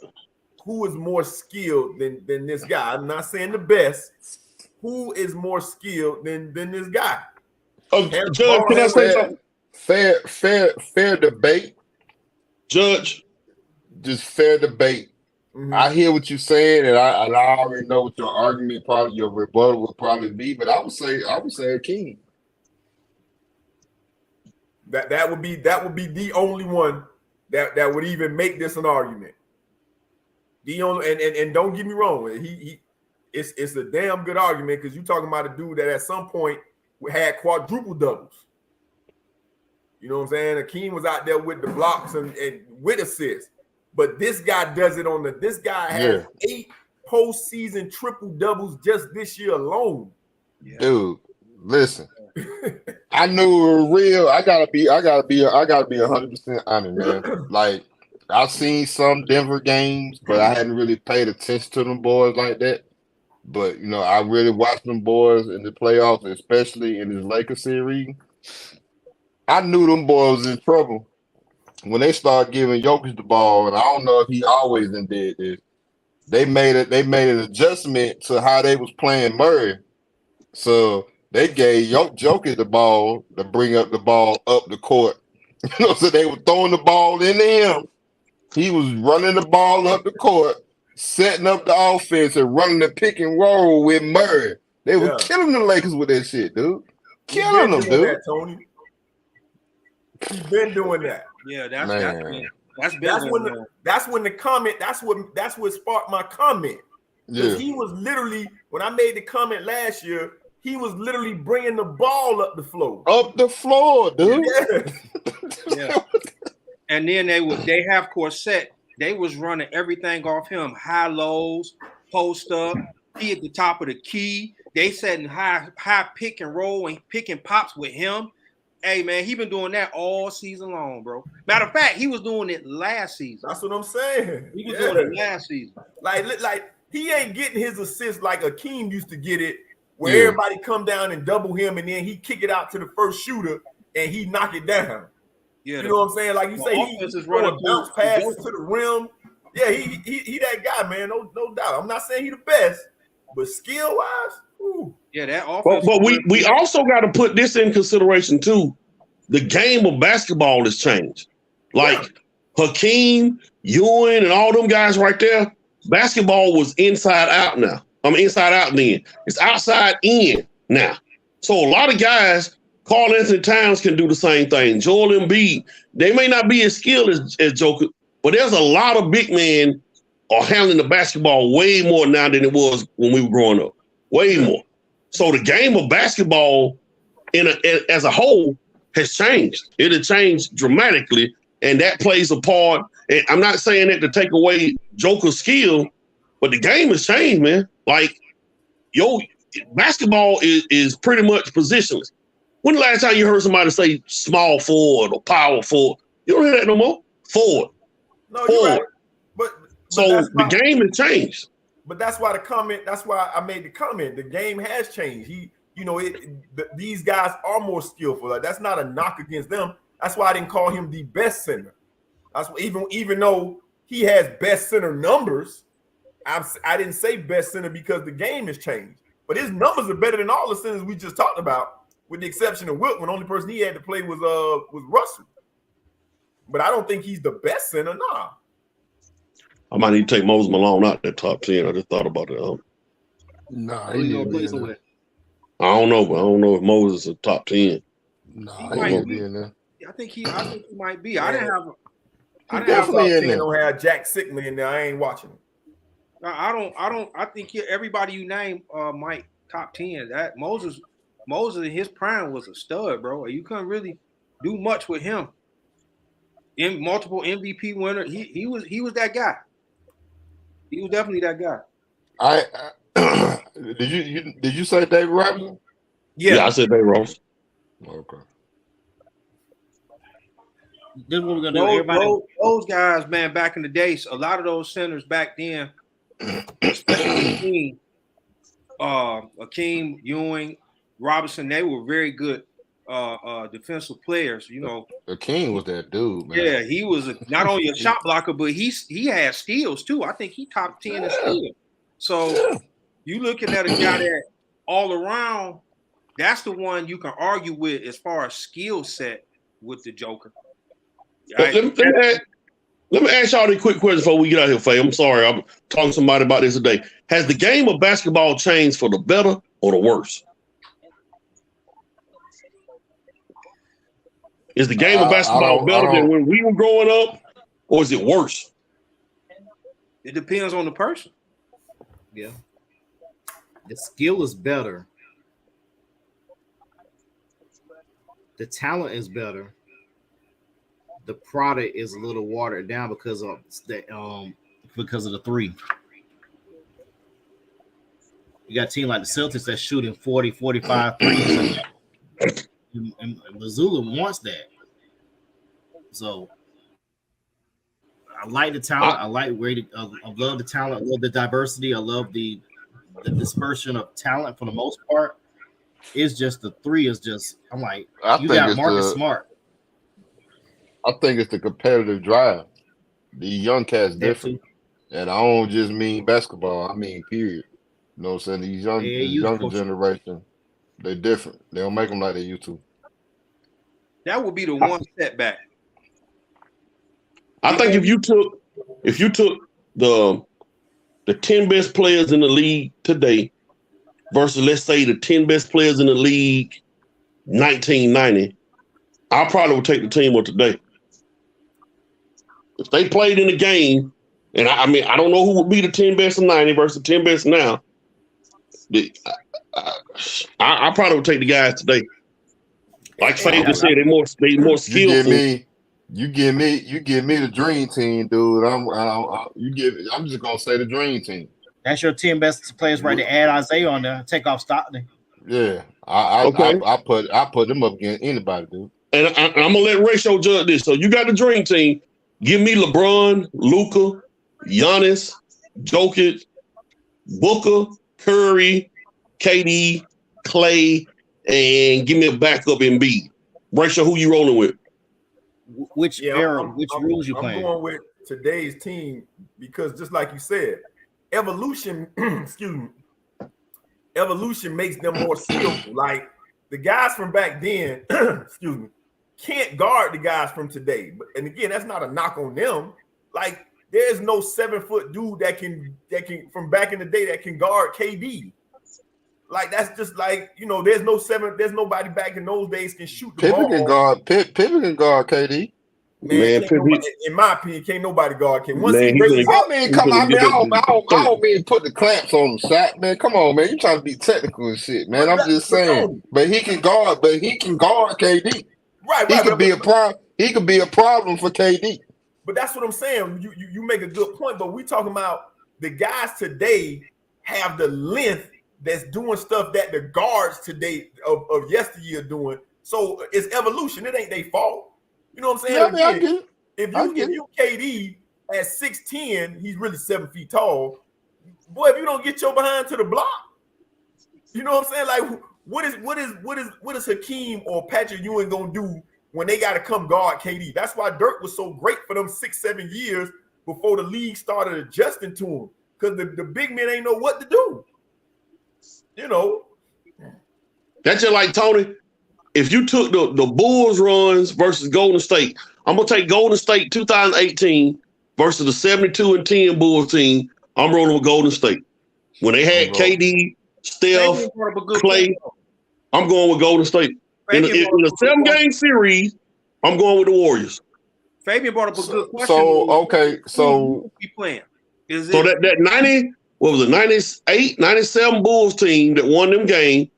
Who is more skilled than this guy? I'm not saying the best. Who is more skilled than this guy? Judge, can I say something? Fair debate. Judge, just fair debate. Mm-hmm. I hear what you're saying, and I already know what your argument, probably your rebuttal would probably be. But I would say Hakeem. That would be the only one that would even make this an argument. The only and don't get me wrong, it's a damn good argument because you're talking about a dude that at some point had quadruple doubles. You know what I'm saying? Hakeem was out there with the blocks and with assists. But this guy does it this guy has 8 postseason triple doubles just this year alone. Yeah. Dude, listen. I knew it was real. I gotta be 100% honest, man. Like I've seen some Denver games, but I hadn't really paid attention to them boys like that. But you know, I really watched them boys in the playoffs, especially in this Lakers series. I knew them boys was in trouble when they started giving Jokic the ball, and I don't know if he always did this. They made an adjustment to how they was playing Murray, so they gave Jokic the ball to bring up the ball up the court. You know, so they were throwing the ball into him. He was running the ball up the court, setting up the offense and running the pick and roll with Murray. They were killing the Lakers with that shit, dude. Killing them, dude. That, Tony. He's been doing that. Yeah, that's when the comment. That's what sparked my comment. Because he was literally, when I made the comment last year, he was literally bringing the ball up the floor. Up the floor, dude. Yeah. And then they have Corset. They was running everything off him. High lows, post up. He at the top of the key. They setting high pick and roll and picking pops with him. Hey man, he been doing that all season long, bro. Matter of fact, he was doing it last season. That's what I'm saying. He was doing it last season. Like he ain't getting his assists like Akeem used to get it, where Yeah. everybody come down and double him, and then he kick it out to the first shooter and he knock it down. Yeah, You know what I'm saying? Like you say, offense is he throwing running bounce through passes the to the rim. Yeah, he that guy, man. No doubt. I'm not saying he the best, but skill wise, yeah, that offense. But we also got to put this in consideration too. The game of basketball has changed. Like Hakeem, Ewing, and all them guys right there, basketball was inside out now. Inside out then. It's outside in now. So a lot of guys, Karl Anthony Towns can do the same thing. Joel Embiid, they may not be as skilled as Joker, but there's a lot of big men are handling the basketball way more now than it was when we were growing up. Way more. So the game of basketball as a whole has changed. It has changed dramatically, and that plays a part. And I'm not saying that to take away Joker's skill, but the game has changed, man. Like, basketball is pretty much positionless. When the last time you heard somebody say small forward or power forward? You don't hear that no more. Forward. no, you're right. But So that's why, the game has changed. But that's why that's why I made the comment. The game has changed. These guys are more skillful. Like, that's not a knock against them. That's why I didn't call him the best center. That's why, even though he has best center numbers, I didn't say best center because the game has changed. But his numbers are better than all the centers we just talked about, with the exception of Wilt, when the only person he had to play was Russell. But I don't think he's the best center, nah. I might need to take Moses Malone out that top 10. I just thought about it. Nah, Who he you need gonna to be play in there. with? I don't know, but I don't know if Moses is top 10. Nah, He he might need to be. be in there. I think he might be. I didn't have. I didn't have. Definitely in 10 there. don't have Jack Sickley in there. I ain't watching him. I don't. I think everybody you name, Mike, top 10. That Moses in his prime was a stud, bro. You couldn't really do much with him. In multiple MVP winner, he was that guy. He was definitely that guy. Did you say David Robinson? Yeah, I said Dave Rose. Okay. This is what we're gonna do. Everybody, Those guys, man, back in the days, a lot of those centers back then, especially Akeem, Ewing, Robinson, they were very good defensive players. You know, The King was that dude, man. yeah, he was not only a shot blocker, but he had steals too. I think he top 10 in steals. So you looking at a guy that all around, that's the one you can argue with as far as skill set with the Joker. Let me ask y'all a quick question before we get out here, Faye. I'm sorry, I'm talking to somebody about this today. Has the game of basketball changed for the better or the worse? Is the game of basketball better than when we were growing up, or is it worse? It depends on the person. yeah, the skill is better. The talent is better. The product is a little watered down because of the three. You got a team like the Celtics that's shooting 40, 45 threes. And Missoula wants that. So I like the talent. I like I love the talent. I love the diversity. I love the dispersion of talent for the most part. It's just the three is just, I'm like, you got Marcus Smart. I think it's the competitive drive. The young cats different. And I don't just mean basketball, I mean period. You know what I'm saying? These younger generation, they're different. They don't make them like they used to. That would be the one setback. I think if you took the 10 best players in the league today versus, let's say, the 10 best players in the league 1990, I probably would take the team of today. If they played in the game, and I mean, I don't know who would be the 10 best in 90 versus the 10 best now. I probably would take the guys today. Like Faye just said, they're more skillful. You give me the dream team, dude. I'm just gonna say the dream team. That's your 10 best players right there. Add Isaiah on there. Take off Stockton. Yeah, I put them up against anybody, dude. And I'm gonna let Ratio judge this. So you got the dream team. Give me LeBron, Luka, Giannis, Jokic, Booker, Curry, KD, Clay, and give me a backup Embiid. Brayshaw, who you rolling with? Which era, which rules you I'm playing? going with today's team because just like you said, evolution, excuse me, evolution makes them more skillful. Like the guys from back then, excuse me, can't guard the guys from today. And again, that's not a knock on them. Like there's no 7-foot dude that can from back in the day that can guard KD. Like that's just like, you know, there's nobody back in those days can shoot the ball. Pippen can guard KD. Man, in my opinion, can't nobody guard KD. I don't mean put the clamps on the shot, man. Come on, man. You trying to be technical and shit, man. I'm just saying. But he can guard KD. Right. He could be a problem for KD. But that's what I'm saying. You make a good point. But we talking about the guys today have the length that's doing stuff that the guards today of yesteryear doing. So it's evolution. It ain't their fault. You know what I'm saying? Yeah, I get it. If you KD at 6'10", he's really 7 feet tall. Boy, if you don't get your behind to the block, you know what I'm saying? Like, what is Hakeem or Patrick Ewing gonna do when they got to come guard KD? That's why Dirk was so great for them 6-7 years before the league started adjusting to him, because the big men ain't know what to do. You know, that's just like Tony. If you took the Bulls runs versus Golden State, I'm gonna take Golden State 2018 versus the 72-10 Bulls team. I'm rolling with Golden State. When they had KD, Steph, Clay, I'm going with Golden State. In a 7-game series, I'm going with the Warriors. Fabian brought up a good question. So be playing. So that 90, what was it, 98, 97 Bulls team that won them game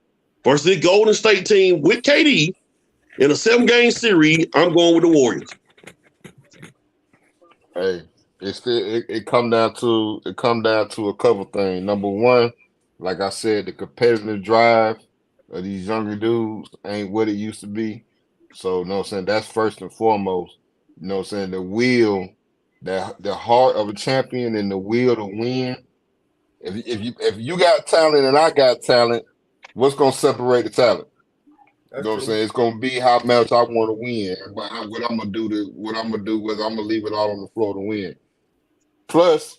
versus the Golden State team with KD in a 7-game series, I'm going with the Warriors. Hey, it come down to a couple things. Number one, like I said, the competitive drive of these younger dudes ain't what it used to be. So, you know what I'm saying, that's first and foremost. You know what I'm saying, the will, the heart of a champion and the will to win. If you got talent and I got talent, what's gonna separate the talent? You know what I'm saying? It's gonna be how much I want to win. What I'm gonna do was I'm gonna leave it all on the floor to win. Plus,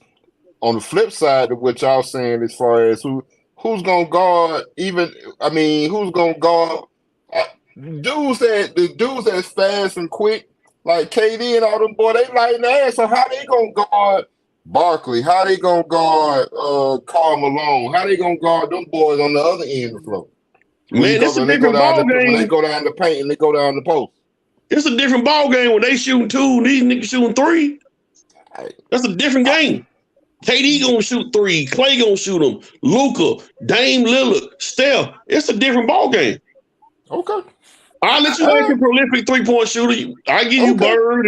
on the flip side of what y'all saying, as far as who's gonna guard, who's gonna guard dudes that's fast and quick, like KD and all them boys, they like ass. So how they gonna guard Barkley? How they gonna guard Karl Malone? How they gonna guard them boys on the other end of the floor? Man, it's a different ball game. When they go down the paint and they go down the post. It's a different ball game when they shooting 2 and these niggas shooting 3. That's a different game. KD gonna shoot 3. Clay gonna shoot them. Luka, Dame Lillard, Steph. It's a different ball game. Okay. I'll let you make a prolific 3-point shooter. I give you Bird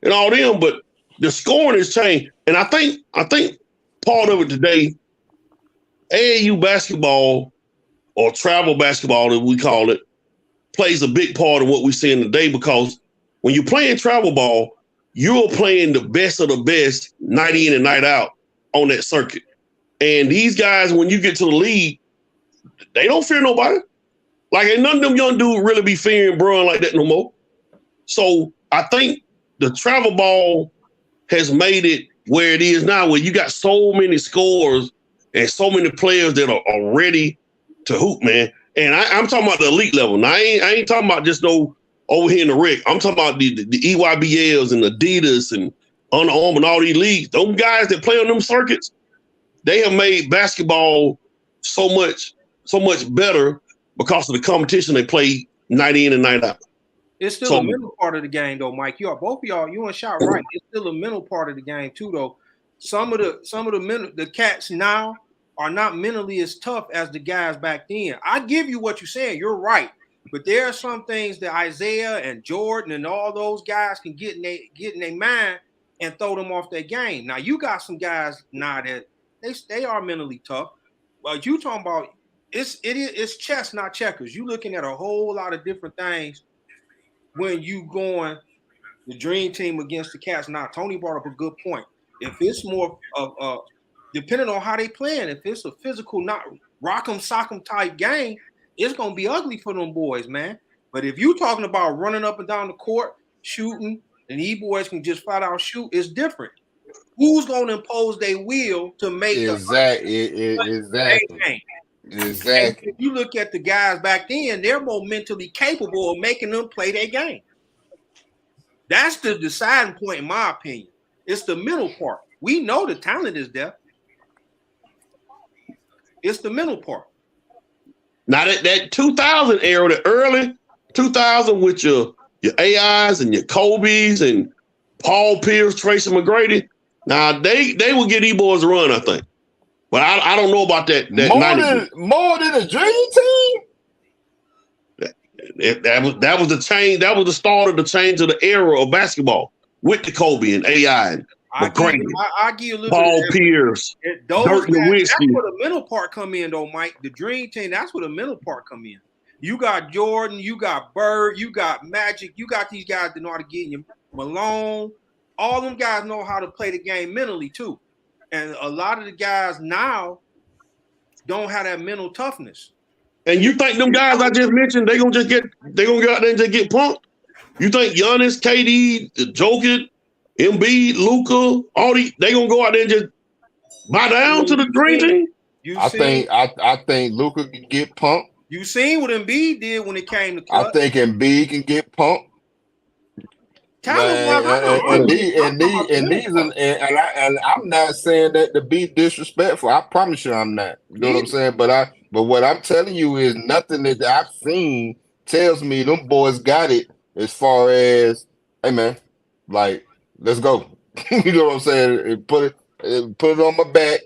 and all them, but the scoring has changed. And I think part of it today, AAU basketball or travel basketball, as we call it, plays a big part of what we're seeing today, because when you're playing travel ball, you're playing the best of the best night in and night out on that circuit. And these guys, when you get to the league, they don't fear nobody. Like, ain't none of them young dudes really be fearing Brun like that no more. So I think the travel ball has made it where it is now, where you got so many scorers and so many players that are ready to hoop, man. And I'm talking about the elite level. Now, I ain't talking about just no over here in the rec. I'm talking about the EYBLs and Adidas and Under Armour and all these leagues. Those guys that play on them circuits, they have made basketball so much better because of the competition they play night in and night out. It's still a mental part of the game, though, Mike. Both of y'all, you and Shot right. It's still a mental part of the game too, though. Some of the cats now are not mentally as tough as the guys back then. I give you what you're saying. You're right. But there are some things that Isaiah and Jordan and all those guys can get in their mind and throw them off their game. Now, you got some guys now that they are mentally tough. But you talking about it's chess, not checkers. You looking at a whole lot of different things when you going the dream team against the cats. Now, Tony brought up a good point. If it's more of depending on how they playing. If it's a physical, not rock 'em, sock 'em type game, it's gonna be ugly for them boys, man. But if you talking about running up and down the court, shooting, and these boys can just flat out shoot, it's different. Who's gonna impose their will to make Exactly. game? Exactly. If you look at the guys back then, they're more mentally capable of making them play their game. That's the deciding point, in my opinion. It's the mental part. We know the talent is there. It's the mental part. Now that 2000 era, the early 2000 with your AIs and your Kobe's and Paul Pierce, Tracy McGrady. Now they will get these boys a run, I think. But I don't know about that. More than a dream team. That was the change. That was the start of the change of the era of basketball with the Kobe and AI and McGrady, I give you a little Paul bit Pierce, Dirk Nowitzki. That's where the mental part come in, though, Mike. The dream team. That's where the mental part come in. You got Jordan, you got Bird, you got Magic, you got these guys that know how to get you. Malone, all them guys know how to play the game mentally too. And a lot of the guys now don't have that mental toughness. And you think them guys I just mentioned, they gonna go out there and just get punked? You think Giannis, KD, Jokic, Embiid, Luka, all these, they gonna go out there and just bow down to the dream team? I think Luka can get pumped. You seen what Embiid did when it came to clutch. I think Embiid can get pumped. And I'm not saying that to be disrespectful. I promise you I'm not. You know what I'm saying? But what I'm telling you is nothing that I've seen tells me them boys got it as far as, hey man, like, let's go. You know what I'm saying? Put it on my back.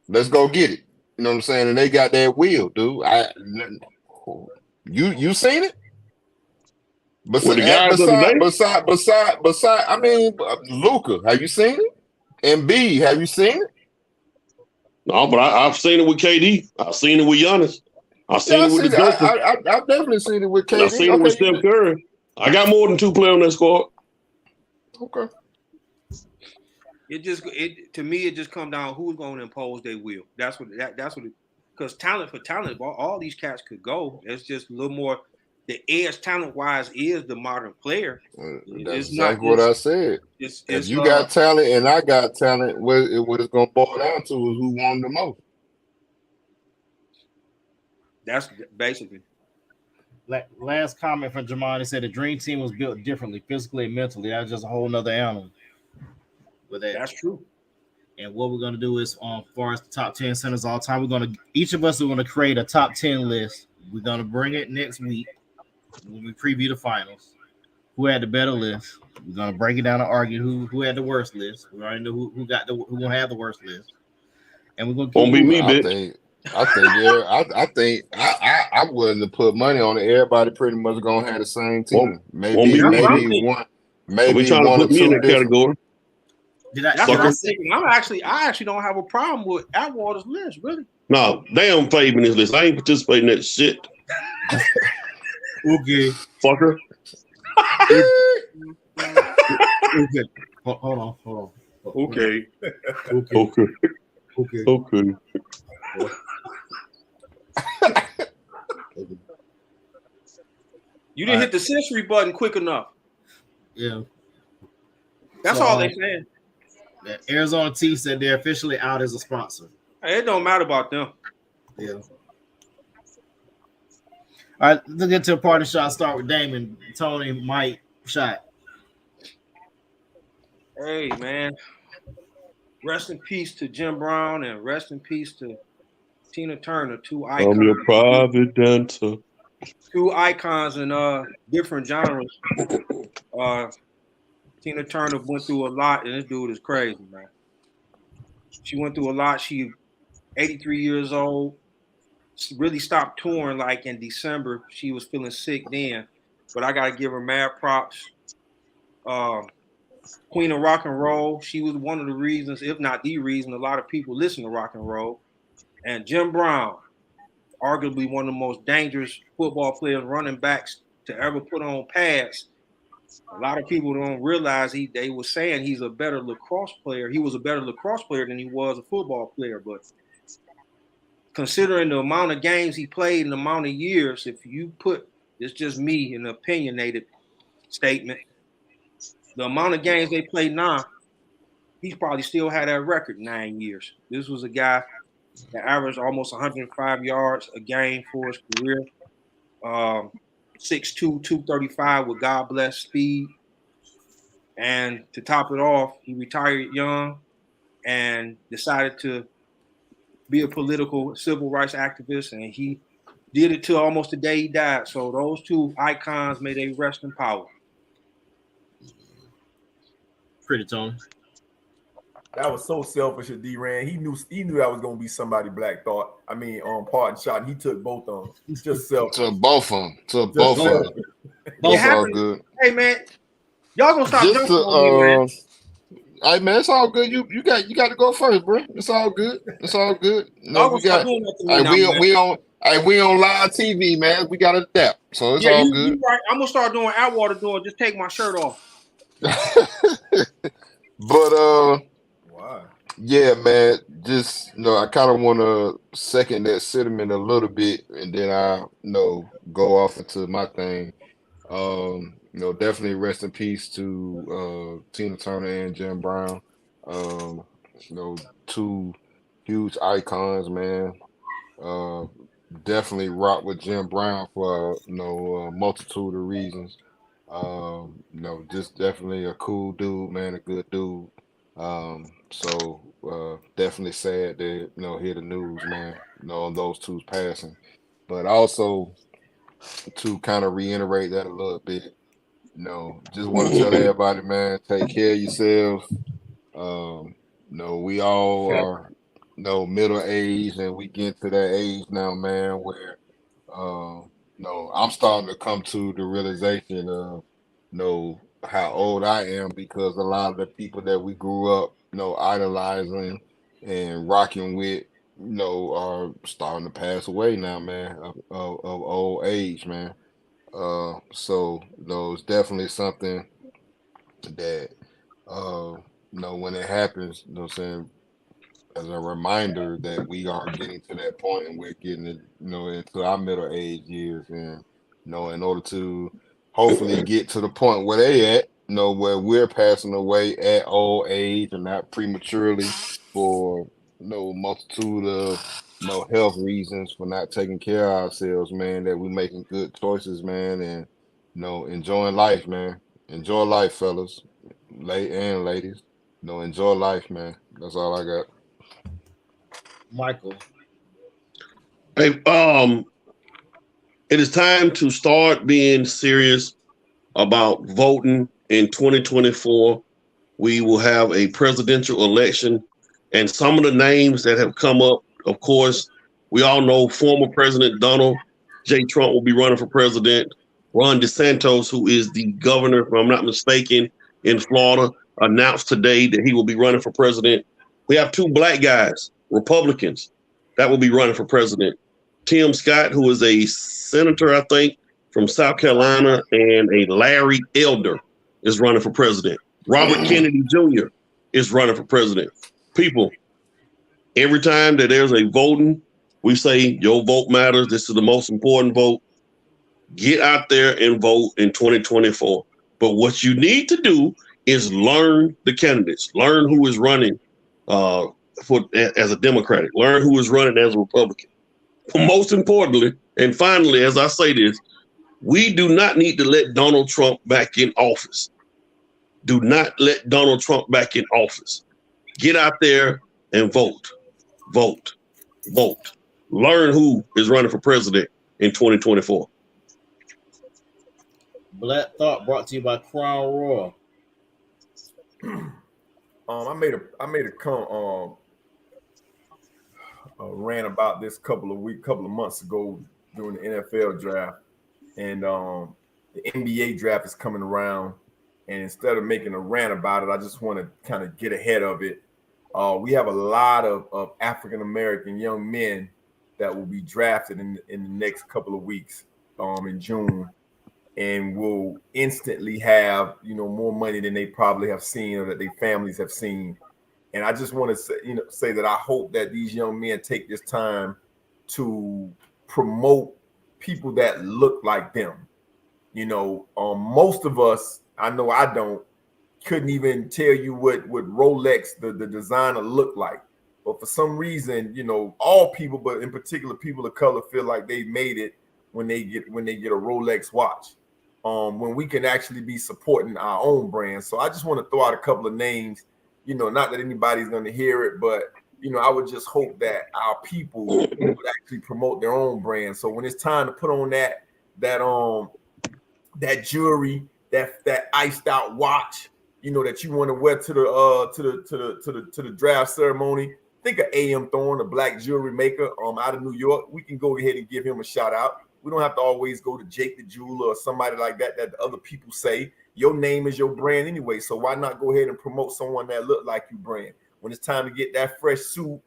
Let's go get it. You know what I'm saying? And they got that will, dude. You seen it? Beside, I mean, Luka, have you seen it? Embiid, have you seen it? No, but I've seen it with KD. I've seen it with Giannis. I've seen it with the Joker. I've definitely seen it with KD. I've seen it with Steph Curry. I got more than 2 players on that squad. Okay. To me, it just comes down who's going to impose their will. That's what because talent for talent, all these cats could go. It's just a little more. The edge talent-wise is the modern player. That's exactly what I said. If you got talent and I got talent, what it's going to boil down to is who won the most. That's basically. Last comment from Jamon. He said the dream team was built differently, physically and mentally. That was just a whole nother animal. With that. That's true. And what we're gonna do is, far as the top 10 centers all time, each of us are gonna create a top 10 list. We're gonna bring it next week when we preview the finals. Who had the better list? We're gonna break it down and argue who had the worst list. We already know who gonna have the worst list. And we're gonna keep be me, bitch. I think I'm willing to put money on it. Everybody pretty much gonna have the same team. Maybe one or two in the category. I actually don't have a problem with Atwater's list, really. No, they don't play in this list. I ain't participating in that shit. Okay. Fucker. Okay. Hold on. Okay. You didn't hit the sensory button quick enough. Yeah. That's all they're saying. Arizona Tea said they're officially out as a sponsor. Hey, it don't matter about them. Yeah. All right, let's get to a party shot. Start with Damon, Tony, Mike, shot. Hey, man. Rest in peace to Jim Brown and rest in peace to Tina Turner, two icons. I'm your private dancer. Two icons in different genres. Tina Turner went through a lot, and this dude is crazy, man. She went through a lot. She 83 years old. She really stopped touring like in December. She was feeling sick then, but I got to give her mad props. Queen of rock and roll. She was one of the reasons, if not the reason, a lot of people listen to rock and roll. And Jim Brown, arguably one of the most dangerous football players, running backs to ever put on pads. A lot of people don't realize they were saying he's a better lacrosse player. He was a better lacrosse player than he was a football player. But considering the amount of games he played and the amount of years, if you put, it's just me, an opinionated statement, the amount of games they play now, he's probably still had that record 9 years. This was a guy that averaged almost 105 yards a game for his career. 6'2", 235 with God bless speed. And to top it off, he retired young and decided to be a political civil rights activist, and he did it till almost the day he died. So those two icons, may they rest in power. Pretty Tony. That was so selfish of D-Ran. He knew that was gonna be somebody Black thought. I mean, Pardon shot, and he took both of them. He's just selfish. To both of them. To both of them. It It's all good. Hey man, y'all gonna stop Just jumping on me, man. Hey man, it's all good. You got to go first, bro. It's all good. It's all good. No, we got. We on live TV, man. We got to adapt, so it's all good. You right. I'm gonna start doing Atwater doing. Just take my shirt off. But Why? yeah, man. Just I kind of want to second that sentiment a little bit, and then I go off into my thing. Definitely rest in peace to Tina Turner and Jim Brown. Two huge icons, man. Definitely rock with Jim Brown for a multitude of reasons. Just definitely a cool dude, man, a good dude. So definitely sad to hear the news, man. On those two's passing, but also to kind of reiterate that a little bit. Just want to tell everybody, man, take care of yourselves. We all are, middle aged, and we get to that age now, man, where, I'm starting to come to the realization of, how old I am, because a lot of the people that we grew up, idolizing and rocking with, are starting to pass away now, man, of old age, man. So it's definitely something that when it happens, what I'm saying, as a reminder that we are getting to that point and we're getting it, into our middle age years, and in order to hopefully get to the point where they at, where we're passing away at old age and not prematurely for multitude of health reasons, for not taking care of ourselves, man, that we're making good choices, man, and enjoying life, man. Enjoy life, fellas, and ladies. Enjoy life, man. That's all I got. Michael. Hey, it is time to start being serious about voting in 2024. We will have a presidential election, and some of the names that have come up, of course, we all know former President Donald J. Trump will be running for president. Ron DeSantis, who is the governor, if I'm not mistaken, in Florida, announced today that he will be running for president. We have two black guys, Republicans, that will be running for president. Tim Scott, who is a senator, I think, from South Carolina, and a Larry Elder is running for president. Robert Kennedy Jr. is running for president. People, every time that there's a voting, we say your vote matters. This is the most important vote. Get out there and vote in 2024. But what you need to do is learn the candidates, learn who is running as a Democratic, learn who is running as a Republican. But most importantly, and finally, as I say this, we do not need to let Donald Trump back in office. Do not let Donald Trump back in office. Get out there and vote, vote, vote. Learn who is running for president in 2024. Black Thought brought to you by Crown Royal. I made a rant about this couple of months ago during the NFL draft, and the NBA draft is coming around. And instead of making a rant about it, I just want to kind of get ahead of it. We have a lot of African American young men that will be drafted in the next couple of weeks, in June. and will instantly have, more money than they probably have seen or that their families have seen. And I just want to say that I hope that these young men take this time to promote people that look like them. Most of us, I know I couldn't even tell you what Rolex, the designer, looked like. But for some reason, all people, but in particular people of color, feel like they made it when they get a Rolex watch. When we can actually be supporting our own brand. So I just want to throw out a couple of names, not that anybody's going to hear it, but I would just hope that our people would actually promote their own brand. So when it's time to put on that jewelry, that iced out watch, that you want to wear to the draft ceremony, think of A.M. Thorne, a black jewelry maker out of New York. We can go ahead and give him a shout out. We don't have to always go to Jake the Jeweler or somebody like that the other people say. Your name is your brand anyway, so why not go ahead and promote someone that look like you brand? When it's time to get that fresh suit,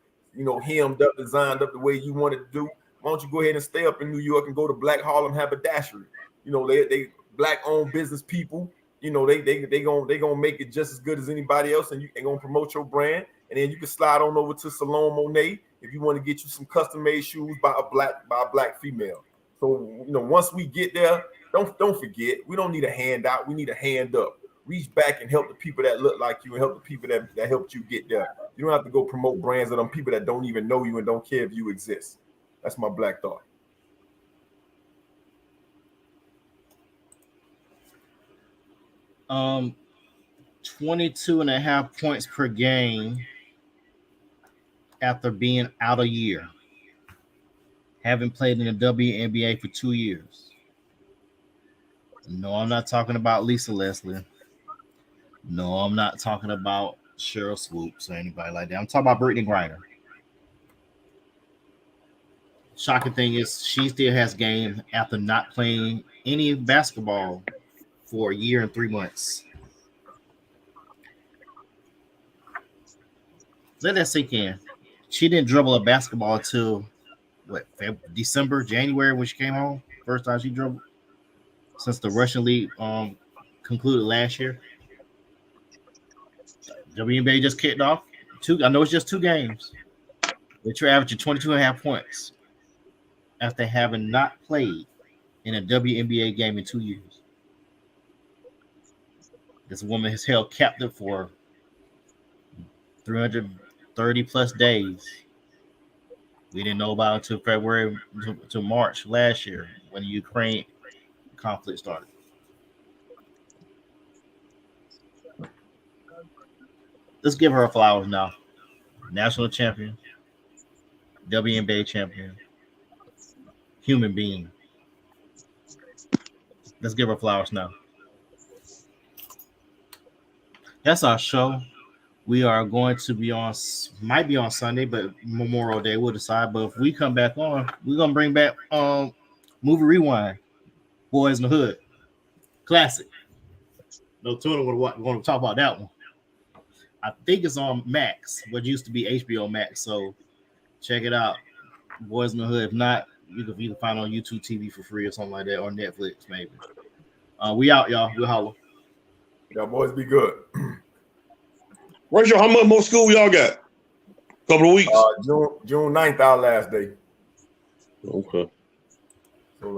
hemmed up, designed up the way you want it to do, why don't you go ahead and stay up in New York and go to Black Harlem Haberdashery? They black-owned business people. They gonna make it just as good as anybody else, and they gonna promote your brand. And then you can slide on over to Salon Monet if you want to get you some custom-made shoes by a black female. So once we get there, don't forget, we don't need a handout. We need a hand up. Reach back and help the people that look like you and help the people that helped you get there. You don't have to go promote brands of them people that don't even know you and don't care if you exist. That's my black thought. Um, 22.5 points per game after being out a year. Haven't played in the WNBA for 2 years. No, I'm not talking about Lisa Leslie. No, I'm not talking about Cheryl Swoops or anybody like that. I'm talking about Brittany Griner. Shocking thing is she still has game after not playing any basketball for a year and 3 months. Let that sink in. She didn't dribble a basketball until December, January when she came home. First time she dribbled since the Russian league concluded last year. WNBA just kicked off. I know it's just 2 games, but you're averaging 22.5 points after having not played in a WNBA game in 2 years. This woman has held captive for 330 plus days. We didn't know about it until February to March last year when the Ukraine conflict started. Let's give her flowers now. National champion, WNBA champion, human being. Let's give her flowers now. That's our show. We are going to be might be on Sunday, but Memorial Day we'll decide. But if we come back on, we're gonna bring back Movie Rewind, Boys in the Hood, classic. No Tuna want to talk about that one. I think it's on Max, what used to be HBO Max. So check it out, Boys in the Hood. If not, you can find it on YouTube TV for free or something like that, or Netflix maybe. We out, y'all. We'll holler. Y'all boys be good. Rachel, how much more school y'all got? Couple of weeks. June 9th, our last day. Okay.